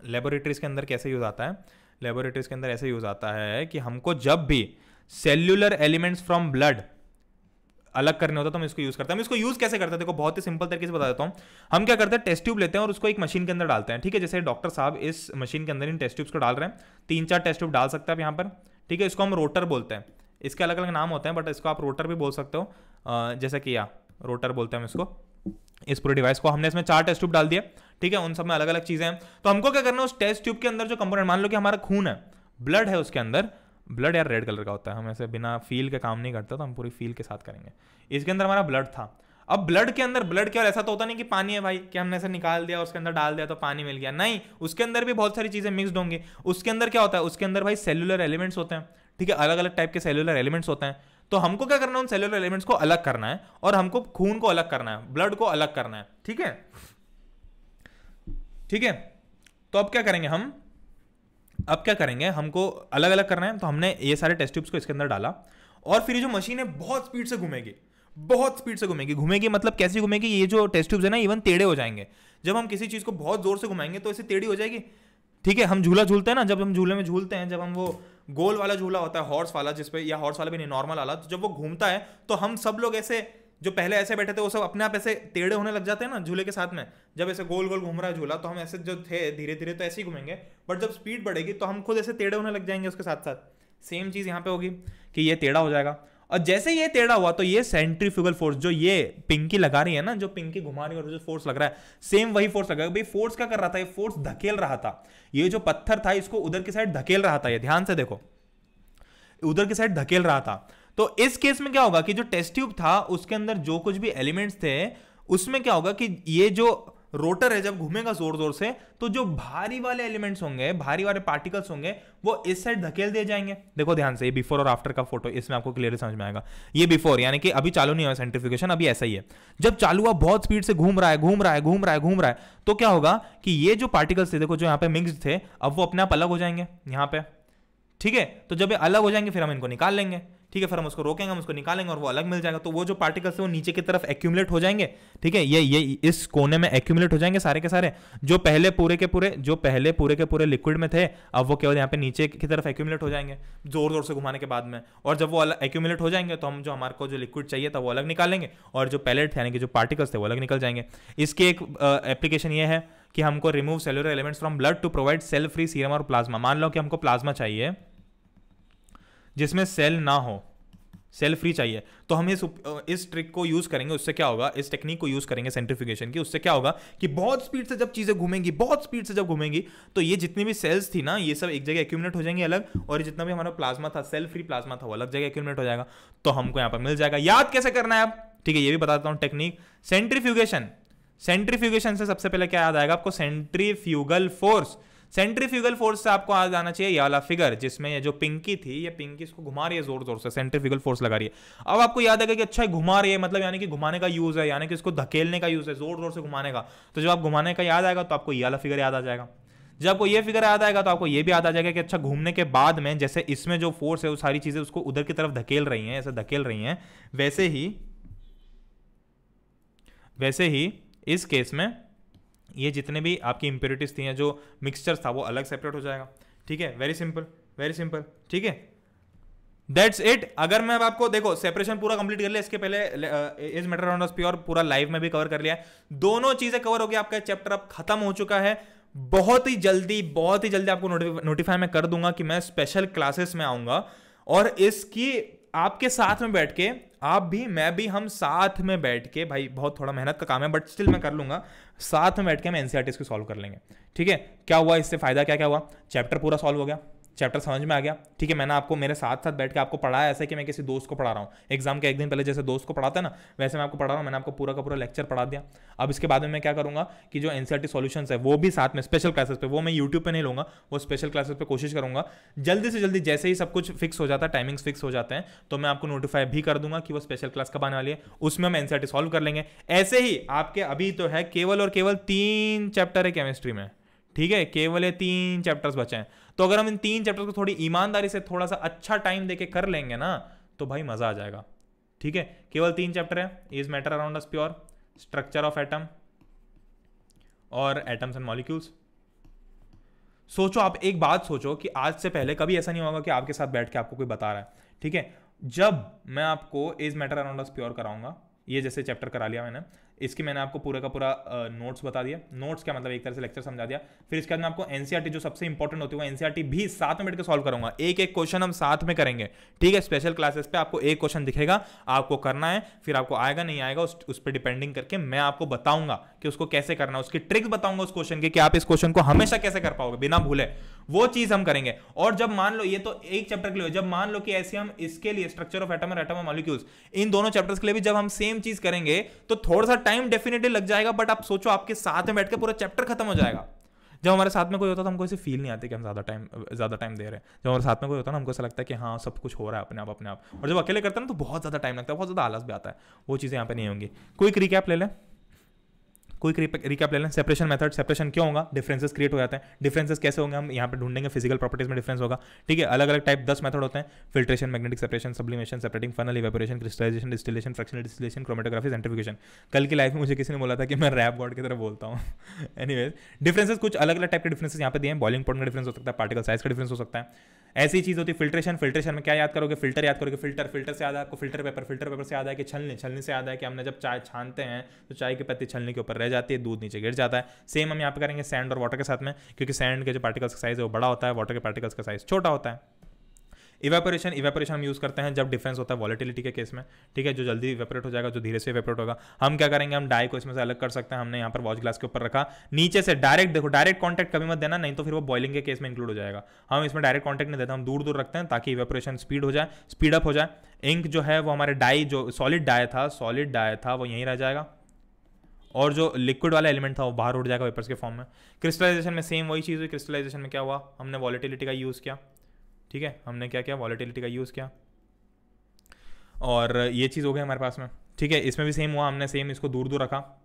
लैबोरेटरीज के अंदर कैसे यूज आता है? लैबोरेटरीज के अंदर ऐसे यूज आता है कि हमको जब भी सेल्यूलर एलिमेंट्स फ्रॉम ब्लड अलग करने होता है तो हम इसको यूज करते हैं। हम इसको यूज कैसे करते हैं? देखो बहुत ही सिंपल तरीके से बता देता हूं। हम क्या करते हैं, टेस्ट ट्यूब लेते हैं और उसको एक मशीन के अंदर डालते हैं, ठीक है। जैसे डॉक्टर साहब इस मशीन के अंदर इन टेस्ट ट्यूब्स को डाल रहे हैं, 3-4 टेस्ट ट्यूब डाल सकते हैं आप यहाँ पर, ठीक है। इसको हम रोटर बोलते हैं, इसके अलग अलग नाम होते हैं, बट इसको आप रोटर भी बोल सकते हो, जैसे कि या रोटर बोलते हैं हम इसको। इस पूरे डिवाइस को हमने इसमें 4 टेस्ट ट्यूब डाल दिया, ठीक है। उन सब में अलग अलग चीजें हैं। तो हमको क्या करना है, उस टेस्ट ट्यूब के अंदर जो कंपोनेंट, मान लो कि हमारा खून है, ब्लड है उसके अंदर, ब्लड यार रेड कलर का होता है, हम ऐसे बिना फील के काम नहीं करते, तो हम पूरी फील के साथ करेंगे। इसके अंदर हमारा ब्लड था। अब ब्लड के अंदर, ब्लड क्या ऐसा तो होता नहीं कि पानी है भाई, कि हमने ऐसे निकाल दिया उसके अंदर डाल दिया तो पानी मिल गया, नहीं, उसके अंदर भी बहुत सारी चीजें मिक्सड होंगी। उसके अंदर क्या होता है, उसके अंदर भाई सेल्यूलर एलिमेंट्स होते हैं, ठीक है, अलग अलग टाइप के सेल्यूलर एलिमेंट्स होते हैं। तो हमको क्या करना है, उन सेल्यूलर एलिमेंट्स को अलग करना है, और हमको खून को अलग करना है, ब्लड को अलग करना है, ठीक है, ठीक है। तो अब क्या करेंगे हम, अब क्या करेंगे, हमको अलग अलग करना है। तो हमने ये सारे टेस्ट ट्यूब्स को इसके अंदर डाला, और फिर ये जो मशीन है बहुत स्पीड से घूमेगी, बहुत स्पीड से घूमेगी। घूमेगी मतलब कैसी घूमेगी, ये जो टेस्ट ट्यूब्स है ना इवन टेढ़े हो जाएंगे। जब हम किसी चीज को बहुत जोर से घुमाएंगे तो ऐसे टेढ़ी हो जाएगी, ठीक है। हम झूला झूलते हैं ना, जब हम झूले में झूलते हैं, जब हम वो गोल वाला झूला होता है, हॉर्स वाला, जिसपे, या हॉर्स वाला भी नहीं, नॉर्मल वाला, तो जब वो घूमता है तो हम सब लोग ऐसे, जो पहले ऐसे बैठे थे वो सब अपने आप ऐसे टेढ़े होने लग जाते हैं ना झूले के साथ में। जब ऐसे गोल गोल घूम रहा है झूला तो हम ऐसे जो थे धीरे धीरे तो ऐसे ही घूमेंगे, बट जब स्पीड बढ़ेगी तो हम खुद ऐसे टेढ़े होने लग जाएंगे उसके साथ साथ। सेम चीज यहाँ पे होगी कि ये टेढ़ा हो जाएगा, और जैसे ये टेढ़ा हुआ तो ये सेंट्रीफ्यूगल फोर्स जो ये पिंकी लगा रही है ना, जो पिंकी घुमा रही है और जो फोर्स लग रहा है, सेम वही फोर्स लगा। भाई फोर्स क्या कर रहा था, ये फोर्स धकेल रहा था, ये जो पत्थर था इसको उधर की साइड धकेल रहा था, ये ध्यान से देखो, उधर की साइड धकेल रहा था। तो इस केस में क्या होगा कि जो टेस्ट ट्यूब था उसके अंदर जो कुछ भी एलिमेंट्स थे उसमें क्या होगा कि ये जो रोटर है जब घूमेगा जोर जोर से, तो जो भारी वाले एलिमेंट्स होंगे, भारी वाले पार्टिकल्स होंगे, वो इस साइड धकेल दिए जाएंगे। देखो ध्यान से, ये बिफोर और आफ्टर का फोटो, इसमें आपको क्लियरली समझ में आएगा। ये बिफोर यानी कि अभी चालू नहीं हुआ सेंट्रीफ्यूगेशन, अभी ऐसा ही है। जब चालू हुआ बहुत स्पीड से घूम रहा है घूम रहा है घूम रहा है घूम रहा है, तो क्या होगा कि ये जो पार्टिकल्स थे, देखो जो यहाँ पे मिक्स्ड थे, अब वो अपने आप अलग हो जाएंगे यहाँ पे, ठीक है। तो जब ये अलग हो जाएंगे फिर हम इनको निकाल लेंगे, ठीक है, फिर हम उसको रोकेंगे, हम उसको निकालेंगे और वो अलग मिल जाएगा। तो वो जो पार्टिकल्स है वो नीचे की तरफ एक्यूमुलेट हो जाएंगे, ठीक है, ये इस कोने में एक्यूमुलेट हो जाएंगे सारे के सारे, जो पहले पूरे के पूरे लिक्विड में थे, अब वो केवल यहाँ पे नीचे की तरफ एक्यूमुलेट हो जाएंगे जोर जोर से घुमाने के बाद में। और जब वो अलग एक्यूमुलेट हो जाएंगे तो हम जो हमारे को जो लिक्विड चाहिए था वो अलग निकालेंगे, और जो पैलेट थे यानी कि जो पार्टिकल्स थे वो अलग निकल जाएंगे। इसकी एक एप्लीकेशन ये है कि हमको remove cellular elements from blood to provide cell free serum और प्लाज्मा। मान लो कि हमको प्लाज्मा चाहिए, जिसमें सेल ना हो, सेल फ्री चाहिए, तो हम इस ट्रिक को यूज करेंगे। उससे क्या होगा, इस टेक्निक को यूज करेंगे सेंट्रीफ्यूगेशन की। उससे क्या होगा कि बहुत स्पीड से जब चीजें घूमेंगी, बहुत स्पीड से जब घूमेंगी, तो ये जितनी भी सेल्स थी ना, ये सब एक जगह एक्यूमुलेट हो जाएंगे अलग, और जितना भी हमारा प्लाज्मा था, सेल फ्री प्लाज्मा था, वो अलग जगह एक्यूमुलेट हो जाएगा। तो हमको यहाँ पर मिल जाएगा। याद कैसे करना है अब, ठीक है, ये भी बताता हूँ टेक्निक। सेंट्रीफ्यूगेशन, सेंट्रीफ्यूगेशन से सबसे पहले क्या याद आएगा आपको, सेंट्रीफ्यूगल फोर्स। सेंट्रीफ्यूगल फोर्स से आपको आ जाना चाहिए ये वाला फिगर, जिसमें ये जो पिंकी थी, ये पिंकी इसको घुमा रही है जोर जोर से, सेंट्रीफ्यूगल फोर्स लगा रही है। अब आपको याद आएगा कि अच्छा घुमा रही है, मतलब यानी कि घुमाने का यूज है, यानी कि इसको धकेलने का यूज है, जोर जोर से घुमाने का। तो जब आप घुमाने का याद आएगा तो आपको ये वाला फिगर याद आ जाएगा। जब आपको ये फिगर याद आएगा तो आपको ये भी याद आ जाएगा कि अच्छा घूमने के बाद में जैसे इसमें जो फोर्स है वो सारी चीजें उसको उधर की तरफ धकेल रही हैं, ऐसे धकेल रही हैं, वैसे ही इस केस में ये जितने भी आपकी इंप्योरिटीज थी, जो मिक्सचर था, वो अलग सेपरेट हो जाएगा। ठीक है, वेरी सिंपल, वेरी सिंपल। ठीक है, दैट्स इट। अगर मैं अब आपको देखो सेपरेशन पूरा कंप्लीट कर लिया, इसके पहले is matter around us pure पूरा लाइव में भी कवर कर लिया है। दोनों चीजें कवर हो गई, आपका चैप्टर अब खत्म हो चुका है। बहुत ही जल्दी आपको नोटिफाई मैं कर दूंगा कि मैं स्पेशल क्लासेस में आऊंगा, और इसकी आपके साथ में बैठ के, आप भी मैं भी, हम साथ में बैठ के, भाई बहुत थोड़ा मेहनत का काम है बट स्टिल मैं कर लूंगा, साथ में बैठ के हम एनसीईआरटीज़ को सॉल्व कर लेंगे। ठीक है, क्या हुआ इससे फायदा, क्या क्या हुआ, चैप्टर पूरा सॉल्व हो गया, चैप्टर समझ में आ गया। ठीक है, मैंने आपको मेरे साथ साथ बैठ के आपको पढ़ाया, ऐसे कि मैं किसी दोस्त को पढ़ा रहा हूँ। एग्जाम के एक दिन पहले जैसे दोस्त को पढ़ाता है ना, वैसे मैं आपको पढ़ा रहा हूँ। मैंने आपको पूरा का पूरा लेक्चर पढ़ा दिया। अब इसके बाद में मैं क्या करूंगा कि जो एनसीईआरटी सॉल्यूशंस है वो भी साथ में स्पेशल क्लासेस पे, वो मैं यूट्यूब पे नहीं लूंगा, वो स्पेशल क्लासेस पे कोशिश करूंगा जल्दी से जल्दी, जैसे ही सब कुछ फिक्स हो जाता है, टाइमिंग्स फिक्स हो जाते हैं, तो मैं आपको नोटिफाई भी कर दूंगा कि वो स्पेशल क्लास कब आने वाली है, उसमें हम एनसीईआरटी सॉल्व कर लेंगे। ऐसे ही आपके अभी तो है केवल और केवल 3 चैप्टर है केमिस्ट्री में। ठीक है, केवल ये 3 चैप्टर्स बचे हैं। तो अगर हम इन 3 चैप्टर्स को थोड़ी ईमानदारी से, थोड़ा सा अच्छा टाइम देके कर लेंगे ना, तो भाई मजा आ जाएगा। ठीक है, केवल 3 चैप्टर है, is matter around us pure, structure of atom और एटम्स एंड मॉलिक्यूल्स। सोचो, आप एक बात सोचो कि आज से पहले कभी ऐसा नहीं होगा कि आपके साथ बैठ के आपको कोई बता रहा है। ठीक है, जब मैं आपको is matter around us pure कराऊंगा, ये जैसे चैप्टर करा लिया मैंने, इसकी मैंने आपको पूरा का पूरा नोट्स बता दिया। नोट्स क्या मतलब, एक तरह से लेक्चर समझा दिया। फिर इसके बाद मैं आपको एनसीईआरटी जो सबसे इंपॉर्टेंट होती है वो एनसीईआरटी भी साथ में बैठ के सॉल्व करूंगा। एक एक क्वेश्चन हम साथ में करेंगे। ठीक है, स्पेशल क्लासेस पे आपको एक क्वेश्चन दिखेगा, आपको करना है, फिर आपको आएगा नहीं आएगा उस पर डिपेंडिंग करके मैं आपको बताऊंगा कि उसको कैसे करना है, उसकी ट्रिक्स बताऊंगा उस क्वेश्चन की, कि आप इस क्वेश्चन को हमेशा कैसे कर पाओगे बिना भूले, वो चीज हम करेंगे। और जब मान लो, ये तो एक चैप्टर के लिए, जब मान लो कि ऐसे हम इसके लिए स्ट्रक्चर ऑफ एटम और एटम और मॉलिक्यूल्स, इन दोनों चैप्टर्स के लिए भी जब हम सेम चीज करेंगे तो थोड़ा सा टाइम डेफिनेटली लग जाएगा, बट आप सोचो आपके साथ में बैठ के पूरा चैप्टर खत्म हो जाएगा। जब हमारे साथ में कोई होता है तो हमको ऐसे फील नहीं आती कि हम ज्यादा टाइम दे रहे हैं। जब हमारे साथ में कोई होता है ना, हमको ऐसा लगता है कि हाँ सब कुछ हो रहा है अपने आप। और जब अकेले करते हैं ना तो बहुत ज्यादा टाइम लगता है, बहुत ज्यादा आलस भी आता है। वो चीजें यहाँ पे नहीं होंगी। क्विक रिकैप ले लें, सेपरेशन मेथड, सेपरेशन क्यों होगा, डिफरेंसेस क्रिएट हो जाते हैं। डिफरेंसेस कैसे होंगे हम यहाँ पे ढूंढेंगे, फिजिकल प्रॉपर्टीज में डिफरेंस होगा। ठीक है, अलग अलग टाइप 10 मेथड होते हैं, filtration, magnetic separation, sublimation, separating funnel, evaporation, crystallisation, distillation, fractional distillation, chromatography, centrifugation. कल की लाइफ में मुझे किसी ने बोला था कि मैं रैप गॉड की तरह बोलता हूँ। एनीवेज, डिफरेंसेस कुछ अलग अलग टाइप के डिफरेंसेस यहाँ पे दिए हैं। बॉइलिंग पॉइंट का डिफरेंस हो सकता है, पार्टिकल साइज का डिफरेंस हो सकता है। ऐसी चीज होती है फिल्ट्रेशन। फिल्ट्रेशन में क्या याद करोगे, फिल्टर याद करोगे। फिल्टर से याद है आपको फिल्टर पेपर से याद है कि छलनी से याद है कि हमने जब चाय छानते हैं तो चाय की पत्ती छलनी के ऊपर रह जाती है, दूध नीचे गिर जाता है। सेम हम यहाँ पे करेंगे सैंड और वाटर के साथ में, क्योंकि सैंड के जो पार्टिकल्स का साइज है वो बड़ा होता है, वाटर के पार्टिकल्स का साइज छोटा होता है। इवेपोरेशन हम यूज करते हैं जब डिफरेंस होता है वॉलेटिलिटी के केस में। ठीक है, जो जल्दी इवेपोरेट हो जाएगा, जो धीरे से इवेपोरेट होगा। हम क्या करेंगे, हम डाई को इसमें से अलग कर सकते हैं। हमने यहाँ पर वॉच ग्लास के ऊपर रखा, नीचे से डायरेक्ट, देखो डायरेक्ट कॉन्टैक्ट कभी मत देना, नहीं तो फिर वो बॉइलिंग के केस में इंक्लूड हो जाएगा। हम इसमें डायरेक्ट कॉन्टैक्ट नहीं देते, हम दूर दूर रखते हैं ताकि इवेपोरेशन स्पीड अप हो जाए। इंक जो है वो हमारे डाई, जो सॉलिड डाई था वो यहीं रह जाएगा, और जो लिक्विड वाला एलिमेंट था वो बाहर उड़ जाएगा वेपर्स के फॉर्म में। क्रिस्टलाइजेशन में सेम वही चीज़ हुई। क्रिस्टलाइजेशन में क्या हुआ, हमने वॉलेटिलिटी का यूज़ किया। ठीक है, हमने क्या किया, वॉलेटिलिटी का यूज़ किया, और ये चीज़ हो गई हमारे पास में। ठीक है, इसमें भी सेम हुआ, हमने सेम इसको दूर दूर रखा।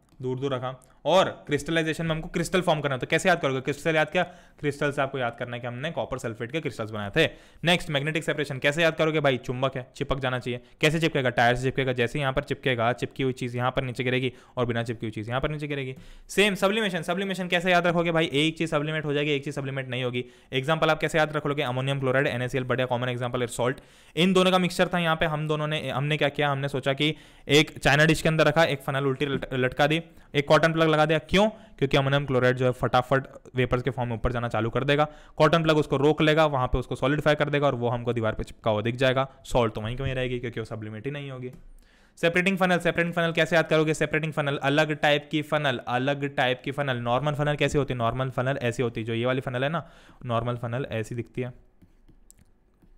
और क्रिस्टलाइजेशन में हमको क्रिस्टल फॉर्म करना है, तो कैसे याद करोगे, क्रिस्टल याद किया, क्रिस्टल से आपको याद करना है कि हमने कॉपर सल्फेट के क्रिस्टल्स बनाए थे। नेक्स्ट, मैग्नेटिक सेपरेशन कैसे याद करोगे, भाई चुंबक है, चिपक जाना चाहिए। कैसे चिपकेगा, टायर से चिपकेगा, जैसे यहाँ पर चिपकेगा, चिपकी हुई चीज़ यहाँ पर नीचे गिरेगी और बिना चिपकी हुई चीज़ यहाँ पर नीचे गिरेगी। सेम सब्लिमेशन कैसे याद रखोगे, भाई एक चीज़ सब्लिमेट हो जाएगी, एक चीज़ सब्लिमेट नहीं होगी। एग्जाम्पल आप कैसे याद रखोगे, अमोनियम क्लोराइड, NaCl, बढ़िया कॉमन एग्जाम्पल है सॉल्ट। इन दोनों का मिक्सचर था यहाँ पे, हमने क्या किया, हमने सोचा कि एक चाइना डिश के अंदर रखा, एक फनल उल्टी लटका दी, एक कॉटन प्लग प्लग लगा दिया, क्यों? क्योंकि अमोनियम क्लोराइड जो है फटाफट वेपर्स के फॉर्म में ऊपर जाना चालू कर देगा, कॉटन प्लग उसको रोक लेगा, वहां पे उसको सॉलिडिफाई कर देगा और वो हमको दीवार पे चिपका हुआ दिख जाएगा। सॉल्ट तो वहीं की वहीं रहेगी क्योंकि वो सब्लिमेट ही नहीं होगी। सेपरेटिंग फनल, सेपरेटिंग फनल कैसे याद करोगे? सेपरेटिंग फनल अलग टाइप की फनल, अलग टाइप की फनल। नॉर्मल फनल कैसी होती है? नॉर्मल फनल ऐसी होती है, जो ये वाली फनल है ना, नॉर्मल फनल ऐसी दिखती है,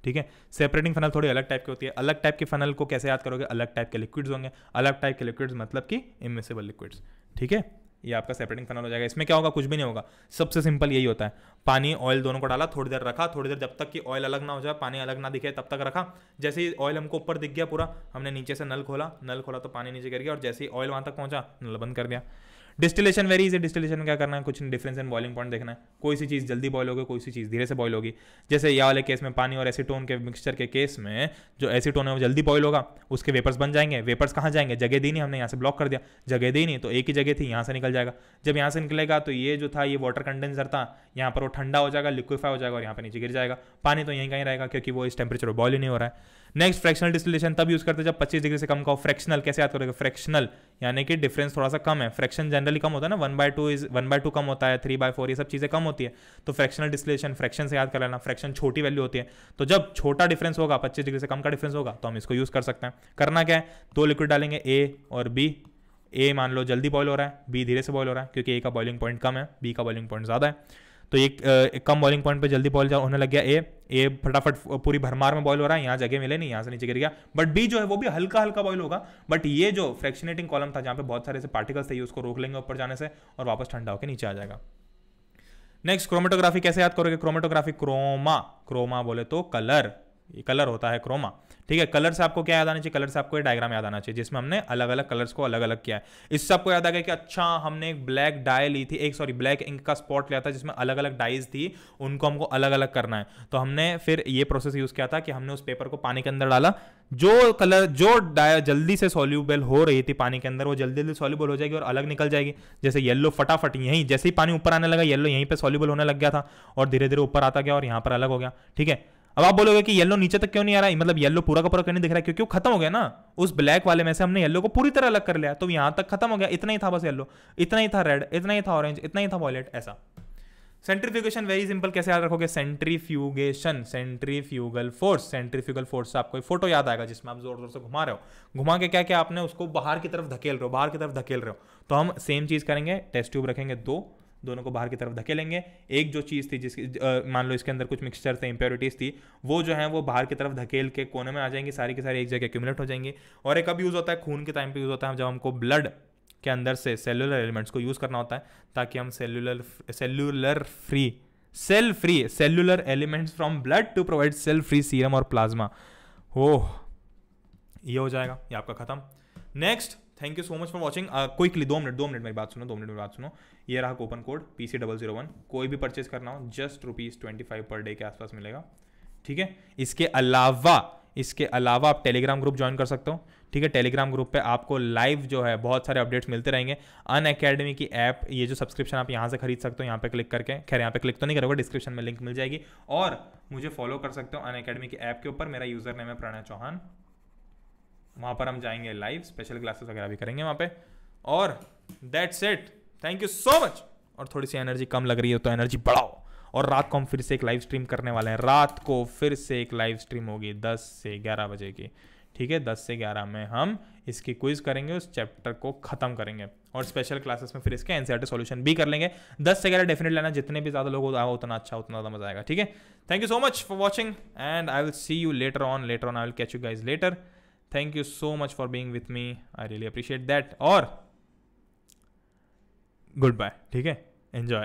ठीक है। सेपरेटिंग फनल थोड़ी अलग टाइप की होती है। अलग टाइप की फनल को कैसे याद करोगे? अलग टाइप के लिक्विड्स होंगे, अलग टाइप के लिक्विड्स मतलब कि इमिसिबल लिक्विड्स, ठीक है। ये आपका सेपरेटिंग फनल हो जाएगा। इसमें क्या होगा? कुछ भी नहीं होगा, सबसे सिंपल यही होता है। पानी ऑयल दोनों को डाला, थोड़ी देर रखा, थोड़ी देर जब तक कि ऑयल अलग ना हो जाए, पानी अलग ना दिखे तब तक रखा। जैसे ही ऑयल हमको ऊपर दिख गया पूरा, हमने नीचे से नल खोला तो पानी नीचे गिर गया, और जैसे ही ऑयल वहां तक पहुंचा नल बंद कर दिया। Distillation very easy. डिस्टिलेशन में क्या करना है? कुछ डिफरेंस इन बॉइलिंग पॉइंट देखना है। कोई सी चीज़ जल्दी बॉयल होगी, कोई सी चीज़ धीरे से बॉयल होगी। जैसे ये वाले केस में पानी और एसीटोन के मिक्सचर के केस में जो एसीटोन है वो जल्दी बॉयल होगा, उसके वेपर्स बन जाएंगे। वेपर्स कहाँ जाएंगे? जगह दी नहीं हमने, यहाँ से ब्लॉक कर दिया, जगह दी नहीं तो एक ही जगह थी, यहाँ से निकल जाएगा। जब यहाँ से निकलेगा तो ये जो था ये वाटर कंडेंसर था, यहाँ पर वो ठंडा हो जाएगा, लिक्विफाई हो जाएगा और यहाँ पर नीचे गिर जाएगा। पानी तो यहीं कहीं रहेगा क्योंकि वो इस टेम्परेचर पर बॉयल ही नहीं हो रहा है। नेक्स्ट फ्रैक्शनल डिस्टिलेशन तब यूज करते हैं जब 25 डिग्री से कम का हो। फ्रैक्शनल कैसे याद करोगे? फ्रैक्शनल यानी कि डिफरेंस थोड़ा सा कम है। फ्रैक्शन जनरली कम होता है ना, 1/2 कम होता है, 3/4 ये सब चीजें कम होती है। तो फ्रैक्शनल डिस्टिलेशन फ्रैक्शन से याद कर लेना। फ्रैक्शन छोटी वैल्यू होती है, तो जब छोटा डिफरेंस होगा, 25 डिग्री से कम का डिफरेंस होगा, तो हम इसको यूज कर सकते हैं। करना क्या है? दो लिक्विड डालेंगे, ए और बी। ए मान लो जल्दी बॉयल हो रहा है, बी धीरे से बॉयल हो रहा है, क्योंकि ए का बॉइलिंग पॉइंट कम है, बी का बॉइलिंग पॉइंट ज्यादा है। तो ये कम बॉइलिंग पॉइंट पे जल्दी बॉयल होने लग गया। ए फटाफट पूरी भरमार में बॉयल हो रहा है, यहाँ जगह मिले नहीं, यहाँ से नीचे गिर गया। बट बी जो है वो भी हल्का हल्का बॉयल होगा, बट ये जो फ्रैक्शनेटिंग कॉलम था जहाँ पे बहुत सारे ऐसे पार्टिकल्स थे, उसको रोक लेंगे ऊपर जाने से और वापस ठंडा होकर नीचे आ जाएगा। नेक्स्ट क्रोमेटोग्राफी कैसे याद करोगे? क्रोमेटोग्राफी, क्रोमा बोले तो कलर, ये कलर होता है क्रोमा, ठीक है। कलर से आपको क्या याद आना चाहिए? कलर से आपको ये डायग्राम याद आना चाहिए जिसमें हमने अलग अलग कलर्स को अलग अलग किया है। इससे आपको याद आ गया कि अच्छा हमने एक ब्लैक डाई ली थी, ब्लैक इंक का स्पॉट लिया था जिसमें अलग अलग डाइज थी, उनको हमको अलग अलग करना है। तो हमने फिर ये प्रोसेस यूज किया था कि हमने उस पेपर को पानी के अंदर डाला, जो कलर जो डाई जल्दी से सॉल्यूबल हो रही थी पानी के अंदर, वो जल्दी जल्दी सॉल्यूबल हो जाएगी और अलग निकल जाएगी। जैसे येलो फटाफट यहीं जैसे ही पानी ऊपर आने लगा, येलो यहीं पे सॉल्यूबल होने लग गया था और धीरे धीरे ऊपर आता गया और यहाँ पर अलग हो गया, ठीक है। अब आप बोलोगे कि येलो नीचे तक क्यों नहीं आ रहा है? मतलब येलो पूरा का पूरा क्यों नहीं दिख रहा है? क्योंकि वो खत्म हो गया ना, उस ब्लैक वाले में से हमने येलो को पूरी तरह अलग कर लिया, तो यहां तक खत्म हो गया। इतना ही था बस येलो, इतना ही था रेड, इतना ही था ऑरेंज, इतना ही था वॉयलेट, ऐसा। सेंट्रीफ्यूगेशन वेरी सिंपल, कैसे याद रखोगे? Centrifugation, centrifugal force. Centrifugal force से आपको एक फोटो याद आएगा जिसमें आप जोर जोर से घुमा रहे हो, घुमा के क्या क्या आपने उसको बाहर की तरफ धकेल रहे हो, बाहर की तरफ धकेल रहे हो। तो हम सेम चीज करेंगे, टेस्ट ट्यूब रखेंगे दोनों को बाहर की तरफ धकेलेंगे। एक जो चीज़ थी जिसकी मान लो इसके अंदर कुछ मिक्सचर थे, इंप्योरिटीज थी, वो जो है वो बाहर की तरफ धकेल के कोने में आ जाएंगी, सारी की सारी एक जगह एक्यूमुलेट हो जाएंगी। और एक कब यूज़ होता है? खून के टाइम पे यूज़ होता है, जब हमको ब्लड के अंदर से सेलुलर एलिमेंट्स को यूज़ करना होता है ताकि हम cellular elements from blood to provide cell free serum और प्लाज्मा। ओह, ये हो जाएगा, ये आपका खत्म। Next, thank you so much for watching. Quickly 2 minute मेरी बात सुनो, ये रहा कूपन कोड PC001। कोई भी परचेज करना हो जस्ट ₹25 पर डे के आसपास मिलेगा, ठीक है। इसके अलावा आप टेलीग्राम ग्रुप ज्वाइन कर सकते हो, ठीक है। टेलीग्राम ग्रुप पे आपको लाइव जो है बहुत सारे अपडेट्स मिलते रहेंगे। अनअकैडमी की ऐप, ये जो सब्सक्रिप्शन आप यहाँ से खरीद सकते हो, यहाँ पे क्लिक करके, खैर यहाँ पे क्लिक तो नहीं करोगे, डिस्क्रिप्शन में लिंक मिल जाएगी। और मुझे फॉलो कर सकते हो अनअकैडमी की ऐप के ऊपर, मेरा यूजर नेम है प्रणय चौहान। वहाँ पर हम जाएंगे लाइव, स्पेशल क्लासेस वगैरह भी करेंगे वहाँ पे। और that's it, thank you so much. और थोड़ी सी एनर्जी कम लग रही है तो एनर्जी बढ़ाओ। और रात को हम फिर से एक लाइव स्ट्रीम करने वाले हैं, रात को फिर से एक लाइव स्ट्रीम होगी 10 से 11 बजे की, ठीक है। 10 से 11 में हम इसकी क्विज करेंगे, उस चैप्टर को खत्म करेंगे और स्पेशल क्लासेस में फिर इसके एनसीईआरटी सॉल्यूशन भी कर लेंगे। 10 से 11 डेफिनेट लेना, जितने भी ज़्यादा लोग उतना अच्छा, उतना ज़्यादा मजा आएगा, ठीक है। Thank you so much for watching and I will see you later on I will catch you guys letter. Thank you so much for being with me. I really appreciate that. और goodbye, ठीक है? Enjoy.